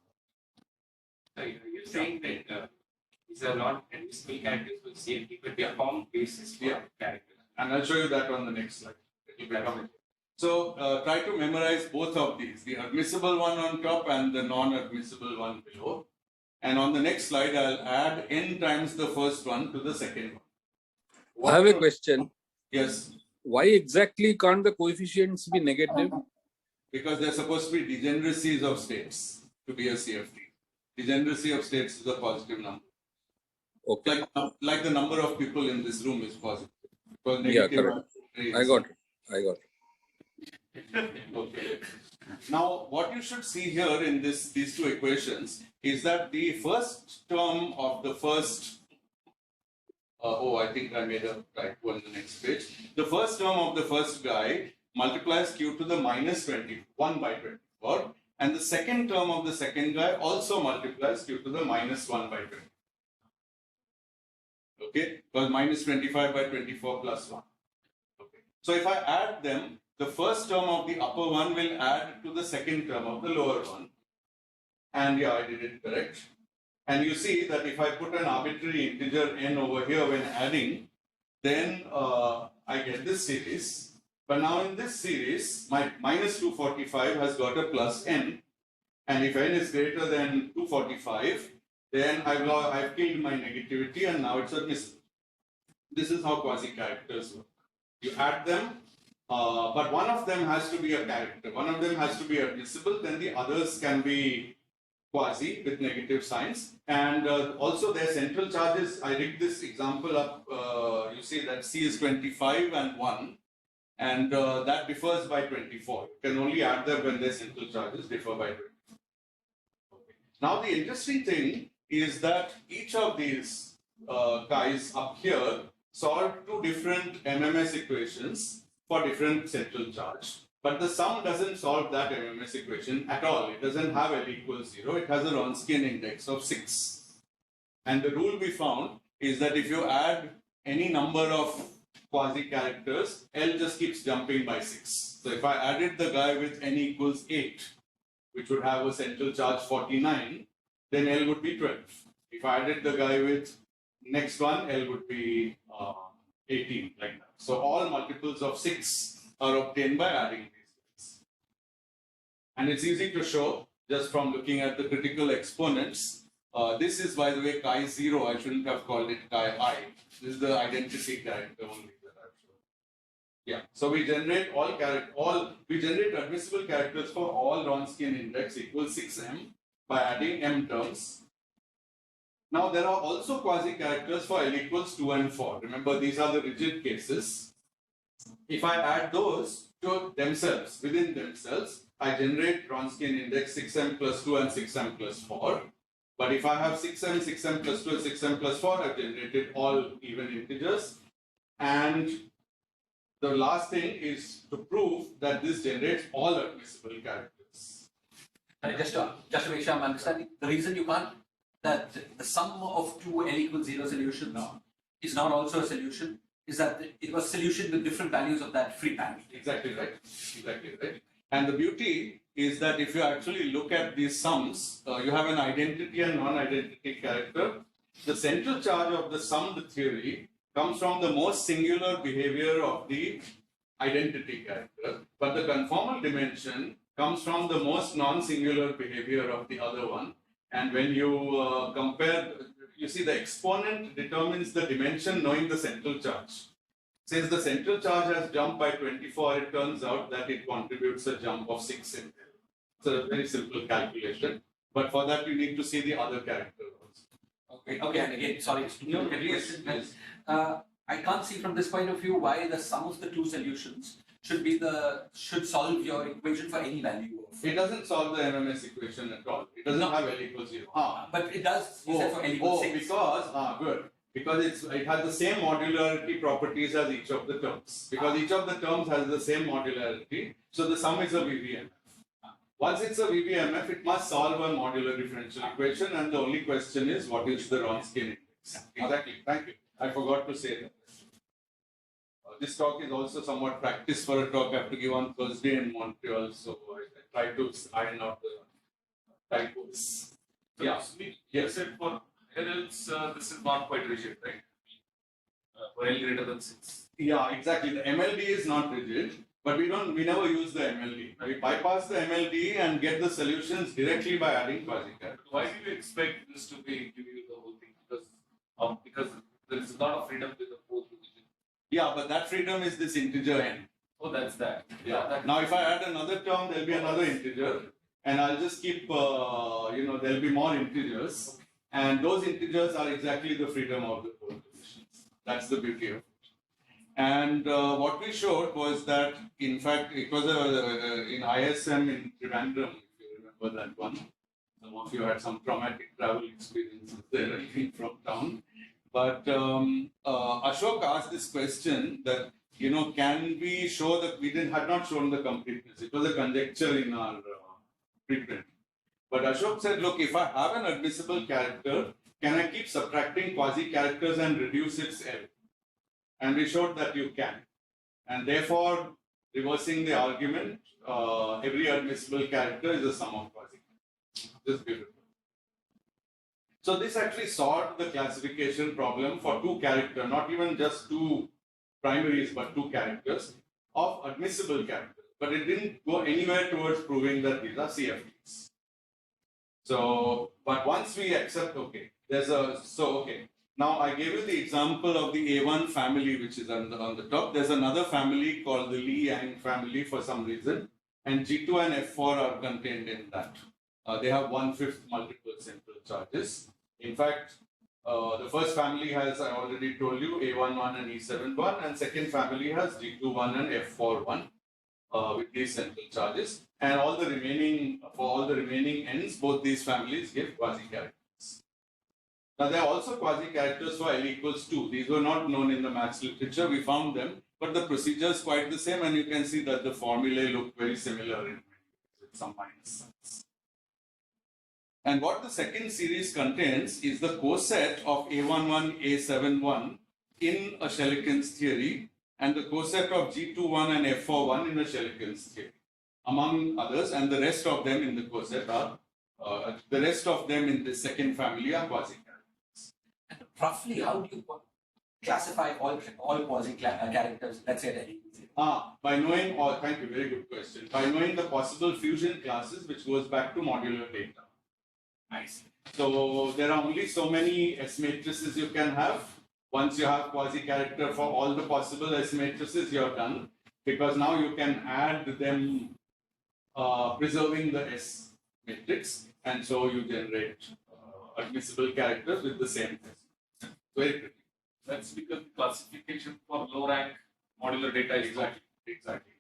point. You're saying that these are not admissible characters with CFT, but they are form basis for characters. And I'll show you that on the next slide. It will be coming. So try to memorize both of these, the admissible one on top and the non-admissible one below. And on the next slide, I'll add n times the first one to the second one. I have a question. Yes. Why exactly can't the coefficients be negative? Because they're supposed to be degeneracies of states to be a CFT. Degeneracy of states is a positive number. Okay. Like the number of people in this room is positive. Because Yeah, negative correct. I got it. Okay. Now, what you should see here in these two equations is that the first term of the first I think I made a typo on the next page. The first term of the first guy multiplies q to the minus 21 by 24, and the second term of the second guy also multiplies q to the minus 1 by 20. Okay, because minus 25 by 24 plus 1. Okay, so if I add them, the first term of the upper one will add to the second term of the lower one. And yeah, I did it correct. And you see that if I put an arbitrary integer n over here when adding, then I get this series. But now in this series, my minus 245 has got a plus n. And if n is greater than 245, then I've killed my negativity and now it's admissible. This is how quasi-characters work. You add them, but one of them has to be a character. One of them has to be admissible, then the others can be quasi with negative signs. And also their central charges, I rigged this example up, you see that C is 25 and 1, and that differs by 24. You can only add them when their central charges differ by 24. Okay. Now the interesting thing is that each of these guys up here solve two different MMS equations for different central charge. But the sum doesn't solve that MMS equation at all. It doesn't have L equals 0. It has a Wronskian index of 6. And the rule we found is that if you add any number of quasi-characters, L just keeps jumping by 6. So if I added the guy with n equals 8, which would have a central charge 49, then L would be 12. If I added the guy with next one, L would be 18, like that. So all multiples of 6 are obtained by adding these guys. And it's easy to show just from looking at the critical exponents. This is, by the way, chi0. I shouldn't have called it chi-I. This is the identity character only that I've shown. Yeah. So we generate we generate admissible characters for all Wronskian index equals 6m by adding m terms. Now there are also quasi-characters for L equals 2 and 4. Remember, these are the rigid cases. If I add those to themselves, within themselves, I generate Wronskian index 6m plus 2 and 6m plus 4. But if I have 6m, 6m plus 2 and 6m plus 4, I've generated all even integers. And the last thing is to prove that this generates all admissible characters. Just to make sure I'm understanding, the reason you can't, that the sum of two L equals 0 solutions is not also a solution, is that it was solution with different values of that free panel. Exactly right. Exactly right. And the beauty is that if you actually look at these sums, you have an identity and non-identity character. The central charge of the summed theory comes from the most singular behavior of the identity character, but the conformal dimension comes from the most non-singular behavior of the other one. And when you compare, you see the exponent determines the dimension knowing the central charge. Since the central charge has jumped by 24, it turns out that it contributes a jump of 6 in there. It's a very simple calculation. But for that, you need to see the other character also. Okay, and again, sorry, I can't see from this point of view why the sum of the two solutions should solve your equation for any value of. It doesn't solve the MMS equation at all. It doesn't have L equals 0. But it does, you said for L equals 6. Because it has the same modularity properties as each of the terms. Because each of the terms has the same modularity, so the sum is a VVMF. Once it's a VVMF, it must solve a modular differential equation, and the only question is what is the Wronskian index? Exactly. Thank you. I forgot to say that. This talk is also somewhat practice for a talk I have to give on Thursday in Montreal, so I try to iron out the typos. So Yeah. You said for L's, this is not quite rigid, right? For L greater than 6. Yeah, exactly. The MLD is not rigid, but we never use the MLD. We bypass the MLD and get the solutions directly by adding quasi-characters. Why do you expect this to be giving you the whole thing? Because there is a lot of freedom with the fourth division. Yeah, but that freedom is this integer n. Oh, that's that. Yeah. Now, if I add another term, there'll be another integer, and I'll just keep, there'll be more integers, and those integers are exactly the freedom of the fourth divisions. That's the beauty of it. And what we showed was that, in fact, it was in ISM in Trivandrum, if you remember that one. Some of you had some traumatic travel experiences there, I think, from town. But Ashok asked this question that, can we show that we had not shown the completeness? It was a conjecture in our preprint. But Ashok said, look, if I have an admissible character, can I keep subtracting quasi-characters and reduce its L? And we showed that you can. And therefore, reversing the argument, every admissible character is a sum of quasi-characters. This is beautiful. So this actually solved the classification problem for two characters, not even just two primaries, but two characters of admissible characters. But it didn't go anywhere towards proving that these are CFTs. So, but once we accept, okay, now I gave you the example of the A1 family, which is on the top. There's another family called the Li-Yang family for some reason, and G2 and F4 are contained in that. They have 1/5 multiple central charges. In fact, the first family has, I already told you, A11 and E71, and second family has G21 and F41 with these central charges. And for all the remaining ends, both these families give quasi-characters. Now, there are also quasi-characters for L equals 2. These were not known in the maths literature. We found them, but the procedure is quite the same, and you can see that the formulae look very similar with some minus signs. And what the second series contains is the coset of A11, A71 in a Shelikin's theory, and the coset of G21 and F41 in a Shelikin's theory, among others, and the rest of them in the coset are, the rest of them in the second family are quasi-characters. And roughly, how do you classify all quasi-characters, let's say that? By knowing, thank you, very good question. By knowing the possible fusion classes, which goes back to modular data. I see. So there are only so many S matrices you can have. Once you have quasi-character for all the possible S matrices, you're done. Because now you can add them, preserving the S matrix, and so you generate admissible characters with the same S. Very pretty. That's because the classification for low rank modular data is Exactly.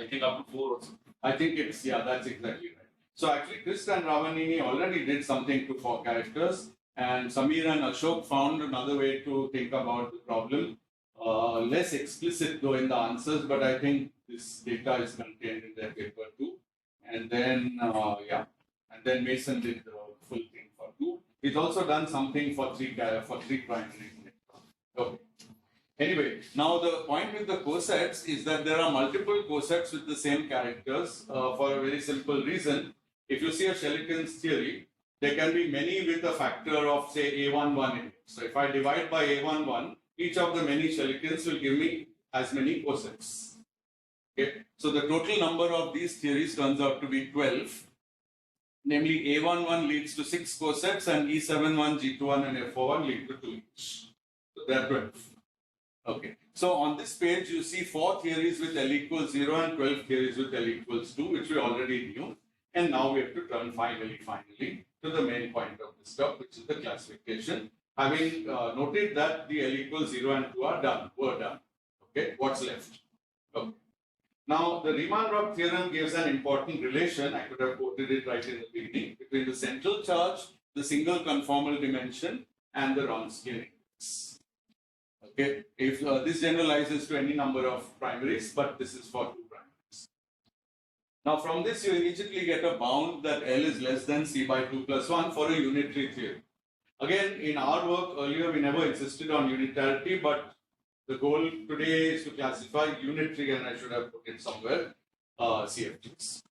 I think up to 4 or something. I think it's, that's exactly right. So actually, Chris and Ravanini already did something to 4 characters, and Samir and Ashok found another way to think about the problem. Less explicit though in the answers, but I think this data is contained in their paper too. And then, and then Mason did the full thing for 2. He's also done something for 3 primaries. Okay. Anyway, now the point with the cosets is that there are multiple cosets with the same characters for a very simple reason. If you see a Shelikin's theory, there can be many with a factor of, say, A11 in it. So if I divide by A11, each of the many Shelikins will give me as many cosets. Okay. So the total number of these theories turns out to be 12. Namely, A11 leads to 6 cosets, and E71, G21, and F41 lead to 2 each. So there are 12. Okay. So on this page, you see 4 theories with L equals 0 and 12 theories with L equals 2, which we already knew. And now we have to turn finally to the main point of this talk, which is the classification. Having noted that the L equals 0 and 2 were done. Okay, what's left? Okay. Now, the Riemann-Roch theorem gives an important relation, I could have quoted it right in the beginning, between the central charge, the single conformal dimension, and the Wronskian index. Okay, if this generalizes to any number of primaries, but this is for 2 primaries. Now, from this, you immediately get a bound that L is less than C by 2 plus 1 for a unitary theory. Again, in our work earlier, we never insisted on unitarity, but the goal today is to classify unitary, and I should have put it somewhere, CFTs.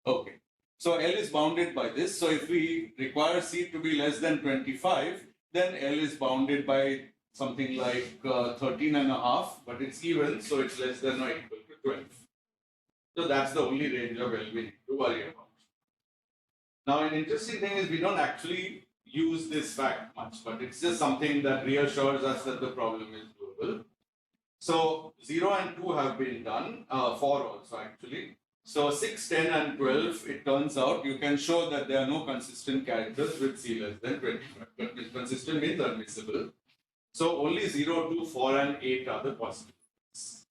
Okay. So L is bounded by this. So if we require C to be less than 25, then L is bounded by something like 13.5, but it's even, so it's less than or equal to 12. So that's the only range of L we need to worry about. Now, an interesting thing is we don't actually use this fact much, but it's just something that reassures us that the problem is doable. So 0 and 2 have been done, 4 also actually. So 6, 10 and 12, it turns out you can show that there are no consistent characters with C less than 25. But consistent means admissible. So only 0, 2, 4 and 8 are the possibilities.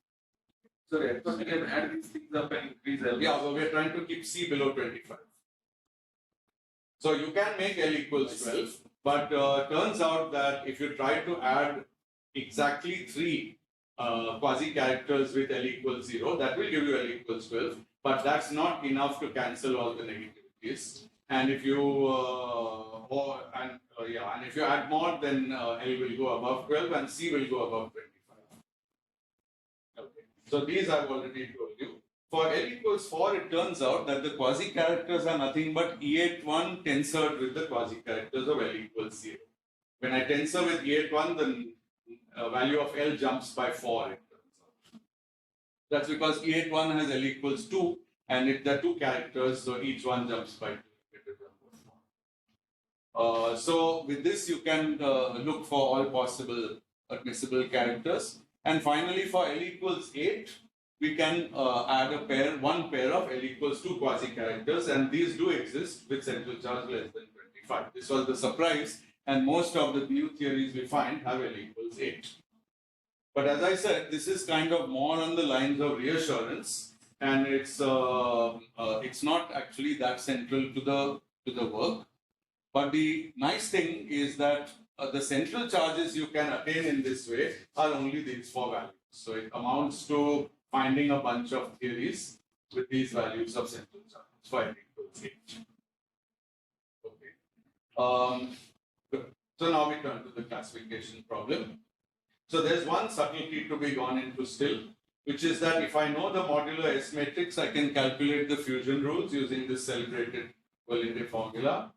Sorry, I thought we can add these things up and increase L. Yeah, so we are trying to keep C below 25. So you can make L equals 12, but turns out that if you try to add exactly 3 quasi-characters with L equals 0, that will give you L equals 12, but that's not enough to cancel all the negativities. And if you and if you add more, then L will go above 12 and C will go above 25. Okay. So these I've already told you. For L equals 4, it turns out that the quasi-characters are nothing but E81 tensored with the quasi-characters of L equals 0. When I tensor with E81, the value of L jumps by 4, it turns out. That's because E81 has L equals 2, and there are 2 characters, so each one jumps by 2. So with this, you can look for all possible admissible characters. And finally, for L equals 8, we can add one pair of L equals 2 quasi-characters, and these do exist with central charge less than 25. This was the surprise, and most of the BU theories we find have L equals 8. But as I said, this is kind of more on the lines of reassurance, and it's not actually that central to the work. But the nice thing is that the central charges you can attain in this way are only these 4 values. So it amounts to finding a bunch of theories with these values of central charges for L equals 8. Okay. Good. So now we turn to the classification problem. So there's one subtlety to be gone into still, which is that if I know the modular S matrix, I can calculate the fusion rules using this celebrated Volinde formula.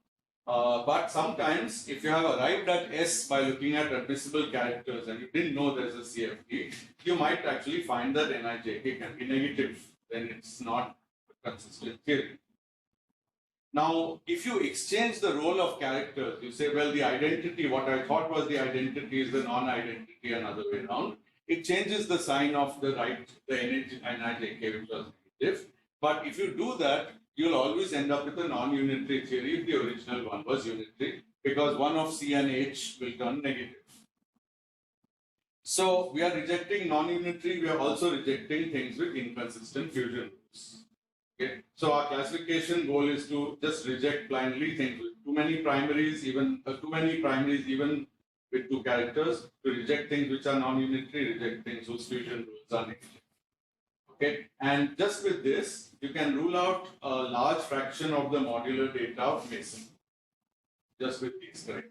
But sometimes, if you have arrived at S by looking at admissible characters and you didn't know there's a CFT, you might actually find that Nijk can be negative, then it's not a consistent theory. Now, if you exchange the role of characters, you say, well, the identity, what I thought was the identity is the non-identity another way around. It changes the sign of the Nijk, which was negative. But if you do that, you'll always end up with a non-unitary theory if the original one was unitary, because one of C and H will turn negative. So we are rejecting non-unitary, we are also rejecting things with inconsistent fusion rules. Okay. So our classification goal is to just reject blindly things with too many primaries, even with 2 characters, to reject things which are non-unitary, reject things whose fusion rules are negative. Okay, and just with this, you can rule out a large fraction of the modular data of Mason, just with these criteria.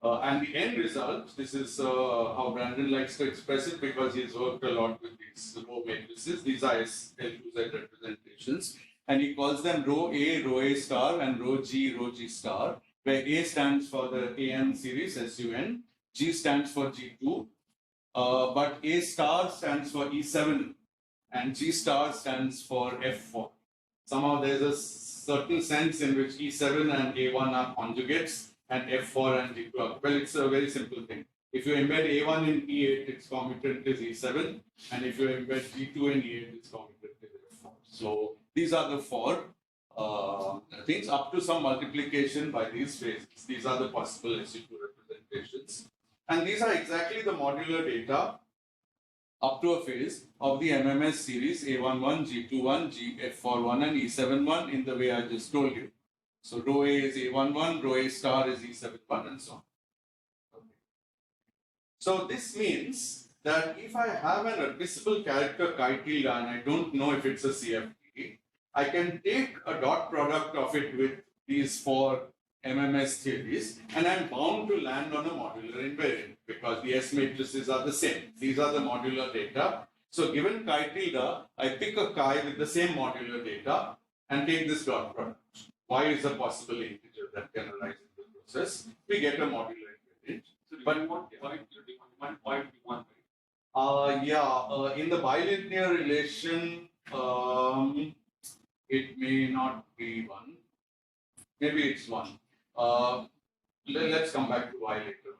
And the end result, this is how Brandon likes to express it because he's worked a lot with these row matrices. These are L2Z representations, and he calls them row A star, and row G star, where A stands for the AN series, SUN, G stands for G2, but A star stands for E7 and G star stands for F4. Somehow there's a certain sense in which E7 and A1 are conjugates and F4 and G2 are. Well, it's a very simple thing. If you embed A1 in E8, its commutant is E7, and if you embed G2 in E8, its commutant is F4. So these are the 4 things up to some multiplication by these phases. These are the possible SU2 representations. And these are exactly the modular data up to a phase of the MMS series A11, G21, GF41 and E71 in the way I just told you. So row A is A11, row A star is E71 and so on. Okay. So this means that if I have an admissible character chi tilde and I don't know if it's a CFT, I can take a dot product of it with these 4 MMS theories, and I'm bound to land on a modular invariant because the S matrices are the same. These are the modular data. So given chi tilde, I pick a chi with the same modular data and take this dot product. Y is a possible integer that can arise in the process. We get a modular invariant. So but you want point you want, right? In the bilinear relation, it may not be 1. Maybe it's 1. Let's come back to Y later.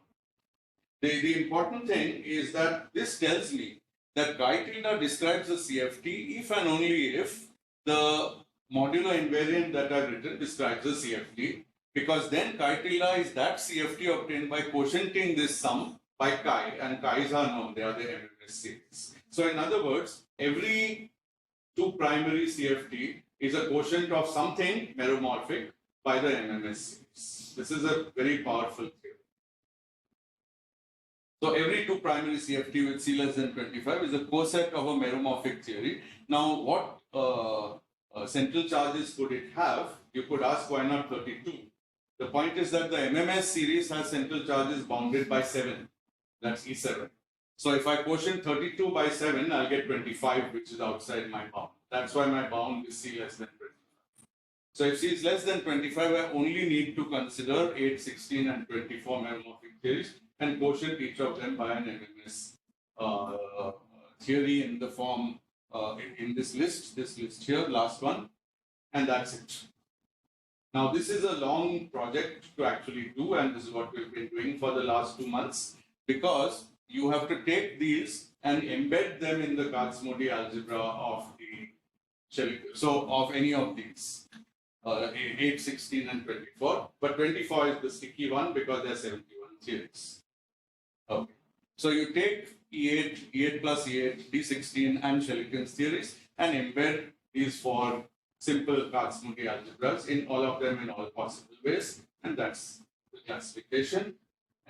The important thing is that this tells me that chi tilde describes a CFT if and only if the modular invariant that I've written describes a CFT. because then chi tilde is that CFT obtained by quotienting this sum by chi, and chi's are known, they are the MMS series. So in other words, every 2' CFT is a quotient of something meromorphic by the MMS series. This is a very powerful theorem. So every 2' CFT with C less than 25 is a coset of a meromorphic theory. Now, what central charges could it have? You could ask, why not 32? The point is that the MMS series has central charges bounded by 7. That's E7. So if I quotient 32 by 7, I'll get 25, which is outside my bound. That's why my bound is C less than 25. So if C is less than 25, I only need to consider 8, 16, and 24 meromorphic theories and quotient each of them by an MMS theory in the form in this list here, last one, and that's it. Now, this is a long project to actually do, and this is what we've been doing for the last 2 months, because you have to take these and embed them in the Kac-Moody algebra of the shell, so of any of these, 8, 16, and 24. But 24 is the sticky one because there are 71 theories. Okay. So you take E8, E8 plus E8, D16, and Shelikin's theories and embed these four simple Kac-Moody algebras in all of them in all possible ways, and that's the classification.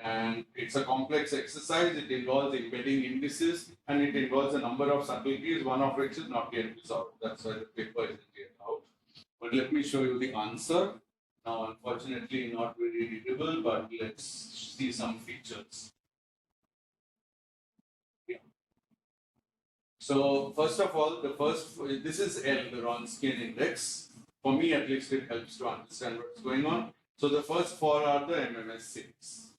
And it's a complex exercise. It involves embedding indices, and it involves a number of subtleties, one of which is not yet resolved. That's why the paper isn't yet out. But let me show you the answer. Now, unfortunately, not very readable, but let's see some features. So first of all, this is L, the Wronskian index. For me, at least, it helps to understand what's going on. So the first four are the MMS series.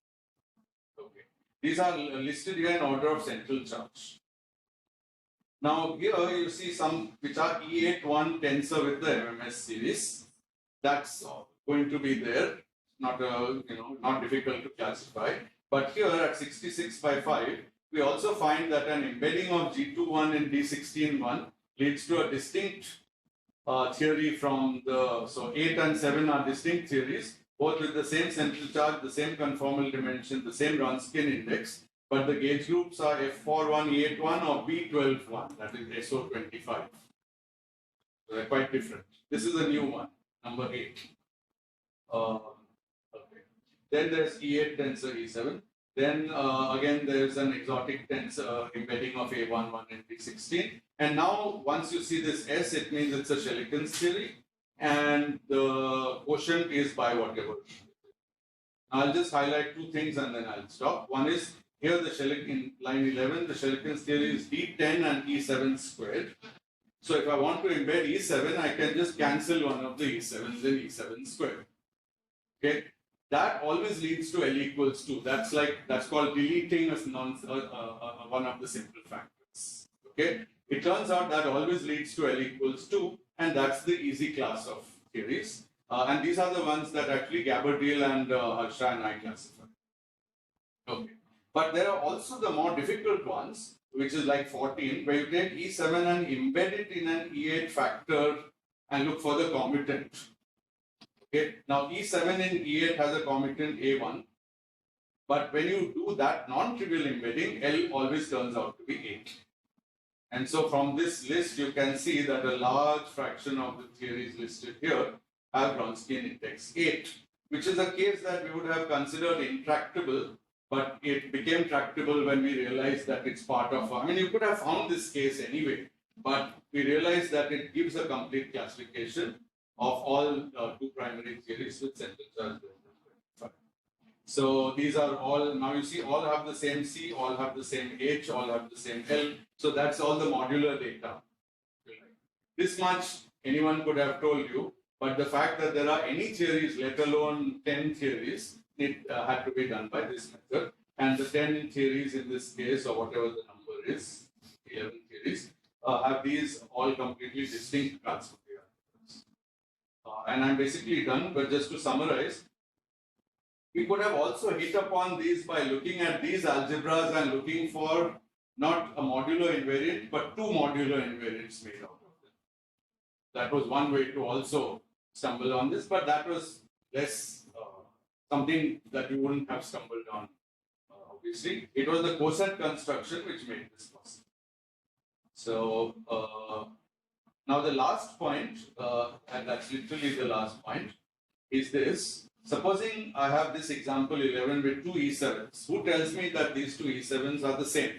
Okay. These are listed here in order of central charge. Now here you see some which are E81 tensor with the MMS series. That's going to be there. Not not difficult to classify. But here at 66 by 5. We also find that an embedding of G21 and D16-1 leads to a distinct theory from the, so 8 and 7 are distinct theories, both with the same central charge, the same conformal dimension, the same Wronskian index, but the gauge groups are F41, E81 or B12-1, that is SO25. So they're quite different. This is a new one, number 8. Okay. Then there's E8 tensor E7. Then again, there's an exotic tensor embedding of A11 and B16. And now, once you see this S, it means it's a Shelikin's theory, and the quotient is by whatever. I'll just highlight two things and then I'll stop. One is here the Shelikin, line 11, the Shelikin's theory is D10 and E7 squared. So if I want to embed E7, I can just cancel one of the E7s in E7 squared. Okay. That always leads to L equals 2. That's called deleting one of the simple factors. Okay. It turns out that always leads to L equals 2, and that's the easy class of theories. And these are the ones that actually Gabriel and Harsha and I classify. Okay. But there are also the more difficult ones, which is like 14, where you take E7 and embed it in an E8 factor and look for the commutant. Okay. Now E7 in E8 has a commutant A1, but when you do that non-trivial embedding, L always turns out to be 8. And so from this list, you can see that a large fraction of the theories listed here have Wronskian index 8, which is a case that we would have considered intractable, but it became tractable when we realized that it's part of, I mean, you could have found this case anyway, but we realized that it gives a complete classification of all two primary theories with central charge less than 25. So these are all, now you see, all have the same C, all have the same H, all have the same L. So that's all the modular data. This much anyone could have told you, but the fact that there are any theories, let alone 10 theories, it had to be done by this method. And the 10 theories in this case, or whatever the number is, 11 theories, have these all completely distinct transformations. And I'm basically done, but just to summarize, we could have also hit upon these by looking at these algebras and looking for not a modular invariant, but two modular invariants made out of them. That was one way to also stumble on this, but that was less something that you wouldn't have stumbled on. Obviously, it was the coset construction which made this possible. So now the last point, and that's literally the last point, is this. Supposing I have this example 11 with two E7s, who tells me that these two E7s are the same?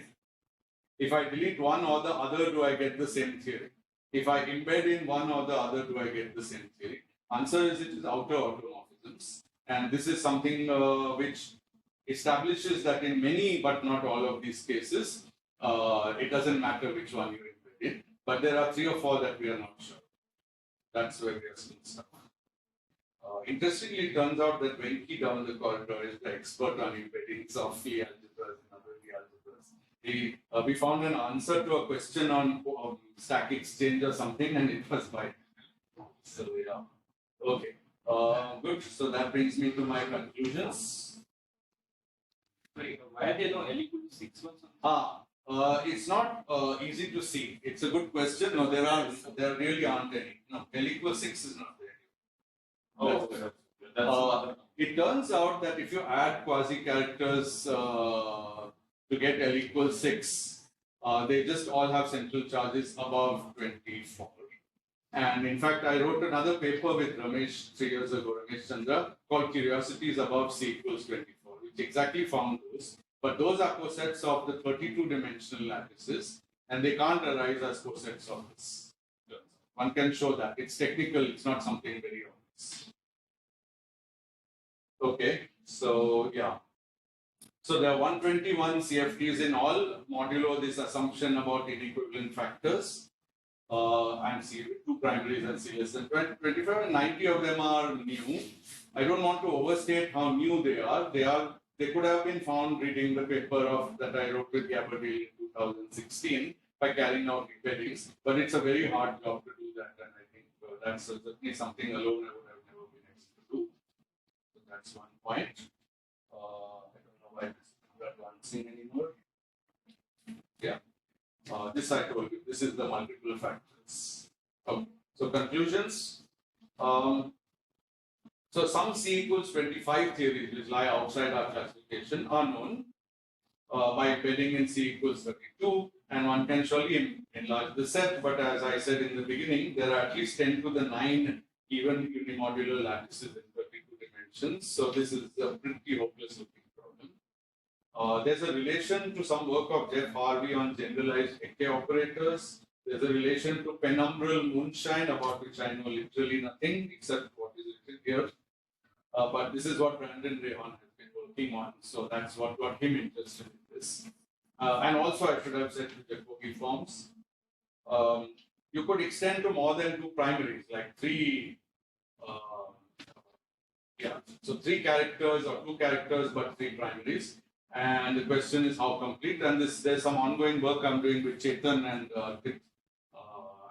If I delete one or the other, do I get the same theory? If I embed in one or the other, do I get the same theory? Answer is it is outer automorphisms. And this is something which establishes that in many but not all of these cases, it doesn't matter which one you embed in. But there are 3 or 4 that we are not sure. That's where we are still stuck. Interestingly, it turns out that Venki down the corridor is the expert on embedding of Lie algebras and other Lie algebras. We found an answer to a question on stack exchange or something, and it was by. So yeah, okay, good. So that brings me to my conclusions. Why are there no L equal to 6 ones? It's not easy to see. It's a good question. No, there really aren't any. No, L equals 6 is not there. It turns out that if you add quasi-characters to get L equals 6, they just all have central charges above 24. And in fact, I wrote another paper with Ramesh 3 years ago, Ramesh Chandra, called Curiosities Above C equals 24, which exactly found those. But those are cosets of the 32-dimensional lattices, and they can't arise as cosets of this. One can show that. It's technical, it's not something very obvious. Okay, so yeah. So there are 121 CFTs in all, modulo this assumption about inequivalent factors. And C, 2 primaries and C less than 25, and 90 of them are new. I don't want to overstate how new they are. They could have been found reading the paper that I wrote with Gabardine in 2016 by carrying out embeddings, but it's a very hard job to do that, and I think that's certainly something alone I would have never been able to do. So that's one point. I don't know why this is not advancing anymore. Yeah. This I told you, this is the multiple factors. Okay. So conclusions. So some C equals 25 theories which lie outside our classification are known by embedding in C equals 32, and one can surely enlarge the set, but as I said in the beginning, there are at least 10 to the 9 even unimodular lattices in 32 dimensions. So this is a pretty hopeless looking problem. There's a relation to some work of Jeff Harvey on generalized Eke operators. There's a relation to penumbral moonshine, about which I know literally nothing except what is written here. But this is what Brandon Rehon has been working on, so that's what got him interested in this. And also, I should have said the Jacobi forms. You could extend to more than 2 primaries, like 3. So 3 characters or 2 characters, but 3 primaries. And the question is how complete. And there's some ongoing work I'm doing with Chetan and Arxiv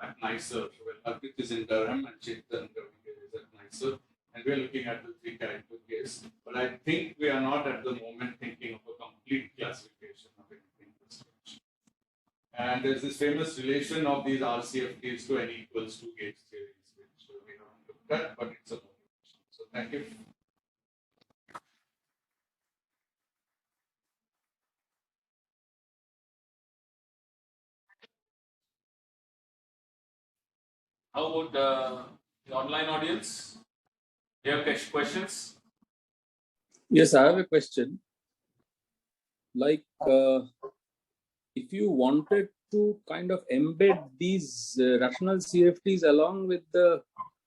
at IISER. Well, Arxiv is in Durham and Chetan is at IISER. And we're looking at the 3 character case. But I think we are not at the moment thinking of a complete classification of anything this stage. And there's this famous relation of these RCFTs to N equals 2 gauge theories, which we haven't looked at, but it's a motivation. So thank you. How about the online audience? Do you have questions? Yes, I have a question. Like, if you wanted to kind of embed these rational CFTs along with the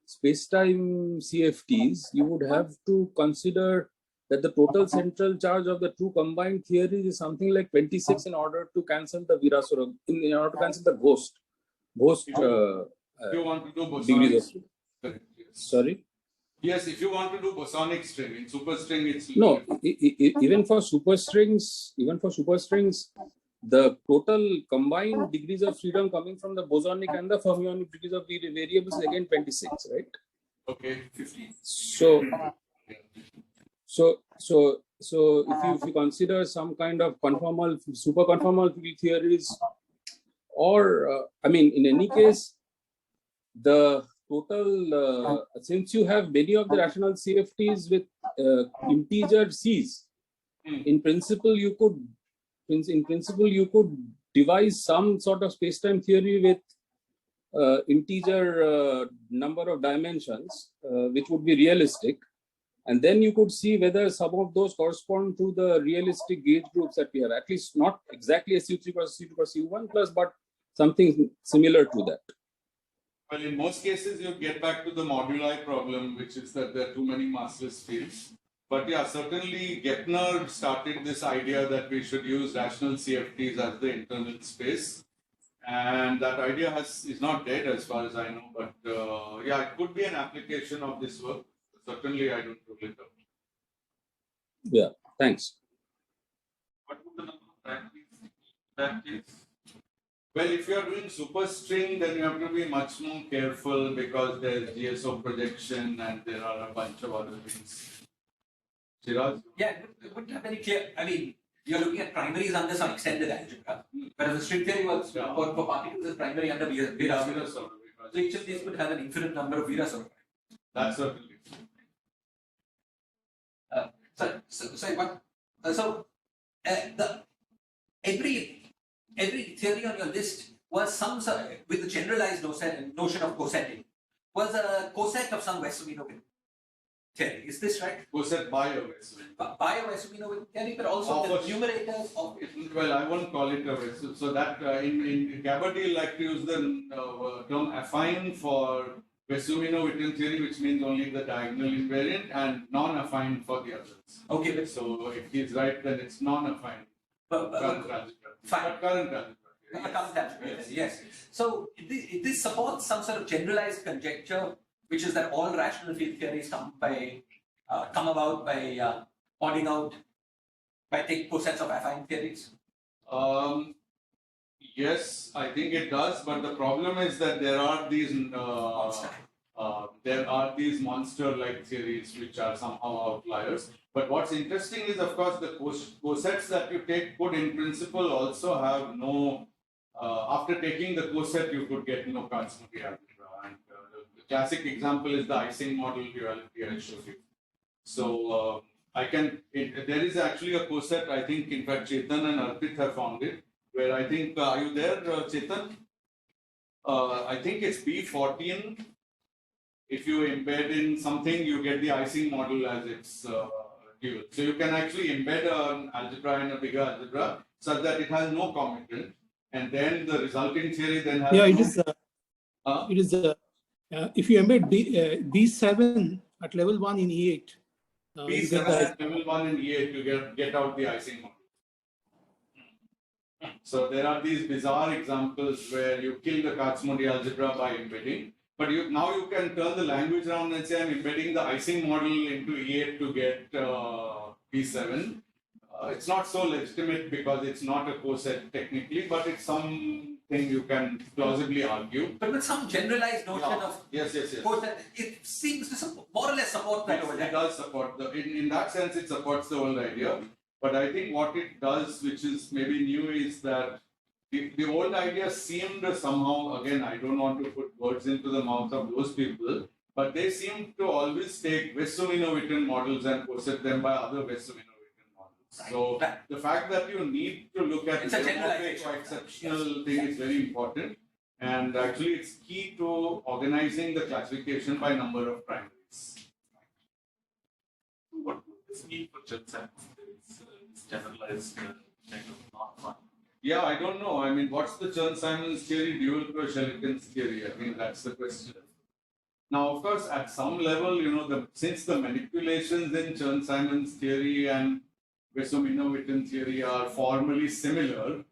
space-time CFTs, you would have to consider that the total central charge of the 2 combined theories is something like 26 in order to cancel the Virasura, in order to cancel the ghost. If you want to do bosonic string. Sorry? Yes, if you want to do bosonic string, in superstring it's... No, even for superstrings, the total combined degrees of freedom coming from the bosonic and the fermionic degrees of the variables is again 26, right? Okay, 50. So if you consider some kind of conformal, super conformal field theories, or I mean, in any case, the total, since you have many of the rational CFTs with integer c's. In principle, you could devise some sort of space-time theory with integer number of dimensions, which would be realistic. And then you could see whether some of those correspond to the realistic gauge groups that we have, at least not exactly a C3 cross C2 cross C1 plus, but something similar to that. Well, in most cases, you get back to the moduli problem, which is that there are too many massless fields. But yeah, certainly Gepner started this idea that we should use rational CFTs as the internal space. And that idea is not dead as far as I know. But yeah, it could be an application of this work. Certainly, I don't rule it out. Yeah, thanks. What would the number of primaries in that case? Well, if you are doing superstring, then you have to be much more careful because there's GSO projection and there are a bunch of other things. Shiraz? Yeah, it wouldn't have any clear. I mean, you're looking at primaries under some extended algebra, whereas the string theory works for particles is primary under Vira. So each of these could have an infinite number of Vira sort of. That's certainly. Every theory on your list was some sort with the generalized notion of cosetting was a coset of some Wessoumino theory. Is this right? Coset by a Wessoumino. By a Wessoumino theory, but also the numerators of it. Well, I won't call it a Wessoumino. So that in Gabardine like to use the term affine for Wessoumino-Witten theory, which means only the diagonal invariant, and non-affine for the others. Okay. So if he's right, then it's non-affine. Current algebra. Fine. Current algebra. Current algebra. Yes. So this supports some sort of generalized conjecture, which is that all rational field theories come about by pointing out by taking cosets of affine theories. Yes, I think it does, but the problem is that there are these monster-like theories which are somehow outliers. But what's interesting is, of course, the cosets that you take could, in principle, also have no. After taking the coset, you could get no Kac-Moody algebra. And the classic example is the Ising model duality I showed you. So there is actually a coset. I think, in fact, Chetan and Arpit have found it. Where I think, are you there, Chetan? I think it's B14. If you embed in something, you get the Ising model as its dual. So you can actually embed an algebra in a bigger algebra such that it has no commutant, and then the resulting theory then has. Yeah, it is. If you embed B7 at level 1 in E8. B7 at level 1 in E8 to get out the Ising model. So there are these bizarre examples where you kill the Kac-Moody algebra by embedding, but now you can turn the language around and say I'm embedding the Ising model into E8 to get B7. It's not so legitimate because it's not a coset technically, but it's something you can plausibly argue. But with some generalized notion of yes. coset, it seems to more or less support that. It does support in that sense. It supports the whole idea. But I think what it does, which is maybe new, is that the old idea seemed somehow, again, I don't want to put words into the mouth of those people, but they seem to always take Wessoumino-Witten models and coset them by other Wessoumino-Witten models. Right. So the fact that you need to look at the exceptional thing is very important. And actually, it's key to organizing the classification by number of primaries. What would this mean for Chern-Simons? Generalized kind of non-one. Yeah, I don't know. I mean, what's the Chern-Simons theory dual to a Shelikin's theory? I mean, that's the question. Now, of course, at some level, since the manipulations in Chern-Simons theory and Wessoumino-Witten theory are formally similar,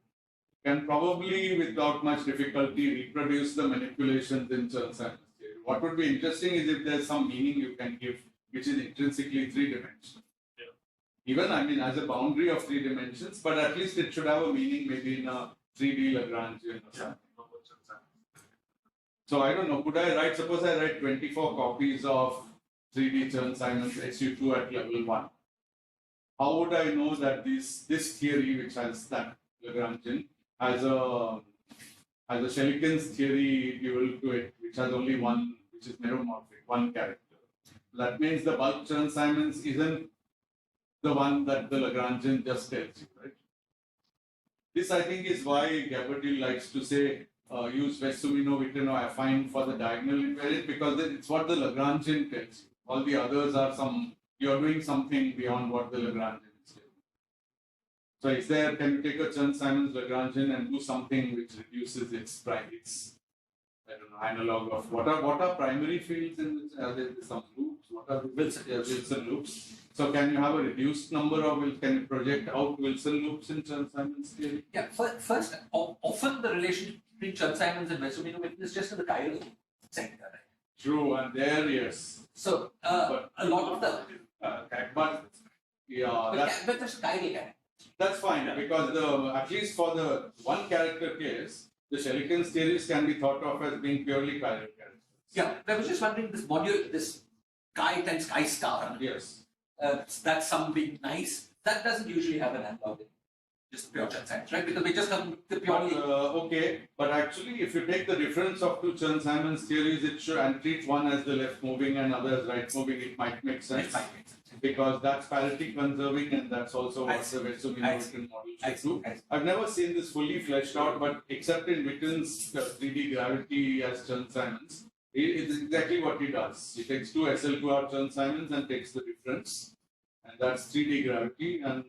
can probably, without much difficulty, reproduce the manipulations in Chern-Simons theory. What would be interesting is if there's some meaning you can give, which is intrinsically three-dimensional. Even, I mean, as a boundary of 3 dimensions, but at least it should have a meaning maybe in a 3D Lagrangian or something. So I don't know, could I write, suppose I write 24 copies of 3D Chern-Simons SU2 at level 1. How would I know that this theory, which has that Lagrangian, has a Shelikin's theory dual to it, which has only one, which is meromorphic, one character. that means the bulk Chern-Simons isn't the one that the Lagrangian just tells you, right? This, I think, is why Gabardine likes to say, use Vesumino-Witten or affine for the diagonal invariant, because it's what the Lagrangian tells you. All the others are you're doing something beyond what the Lagrangian is telling you. So can you take a Chern-Simons Lagrangian and do something which reduces its I don't know, analog of what are primary fields in which are there some loops? What are Wilson loops? So can you have a reduced number of can you project out Wilson loops in Chern-Simons theory? Yeah, first, often the relationship between Chern-Simons and Vesumino-Witten is just in the chiral sector, right? True, and there, yes. So a lot of the but that's chiral character. That's fine because at least for the one character case, the Shelikin's theories can be thought of as being purely chiral characters. Yeah, I was just wondering this chi times chi star. Yes. That's something nice. That doesn't usually have an analog in just pure Chern-Simons, right? Because we just come to purely. Okay, but actually, if you take the difference of two Chern-Simons theories, it should and treat one as the left moving and other as right moving, it might make sense. It might make sense. Because that's parity conserving and that's also what the Vesumino-Witten model should do. I've never seen this fully fleshed out, but except in Witten's 3D gravity as Chern-Simons, it's exactly what he does. He takes two SL2R Chern-Simons and takes the difference, and that's 3D gravity and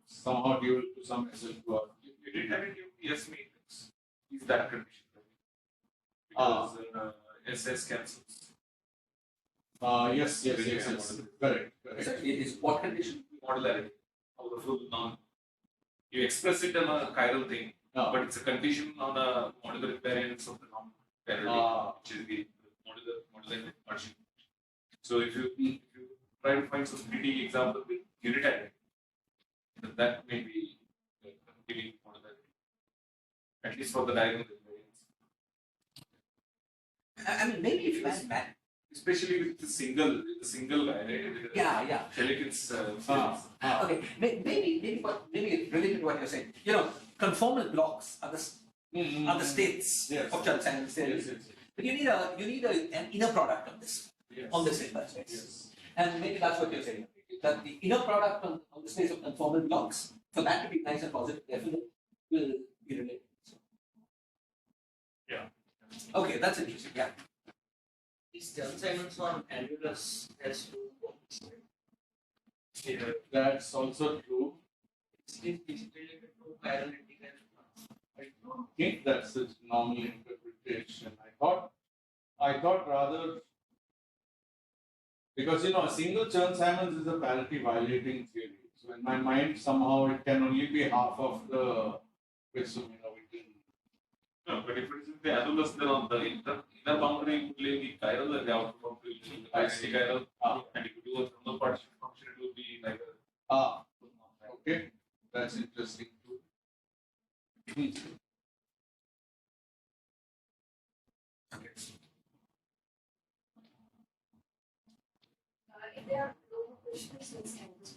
somehow dual to some SL2R. You didn't have a new PS matrix. Is that condition? Because SS cancels. Yes. Correct. Is what condition? Modularity of the full non. You express it in a chiral thing, but it's a condition on a modular invariance of the non-parity, which is the modular partition. So if you try to find some 3D example with unitary, then that may be giving modularity, at least for the diagonal invariance. I mean, maybe if you had Especially with the single guy, right? Yeah. Shelikin's Okay, maybe related to what you're saying. Conformal blocks are the states of Chern-Simons theory. Yes. But you need an inner product of this on this inverse space. Yes. And maybe that's what you're saying. That the inner product on the space of conformal blocks, for that to be nice and positive, definitely will be related. Yeah. Okay, that's interesting. Yeah. Is Chern-Simons on annulus as to That's also true. is related to chiral integration? I don't think that's its normal interpretation. I thought rather because a single Chern-Simons is a parity violating theory. So in my mind, somehow it can only be half of the Vesumino-Witten. No, but if it is in the annulus, then on the inner boundary, you play the chiral and the outer boundary, you play the parity chiral. And if you do a thermal partition function, it will be like a. Okay, that's interesting too. Okay. If there are no questions, let's end this.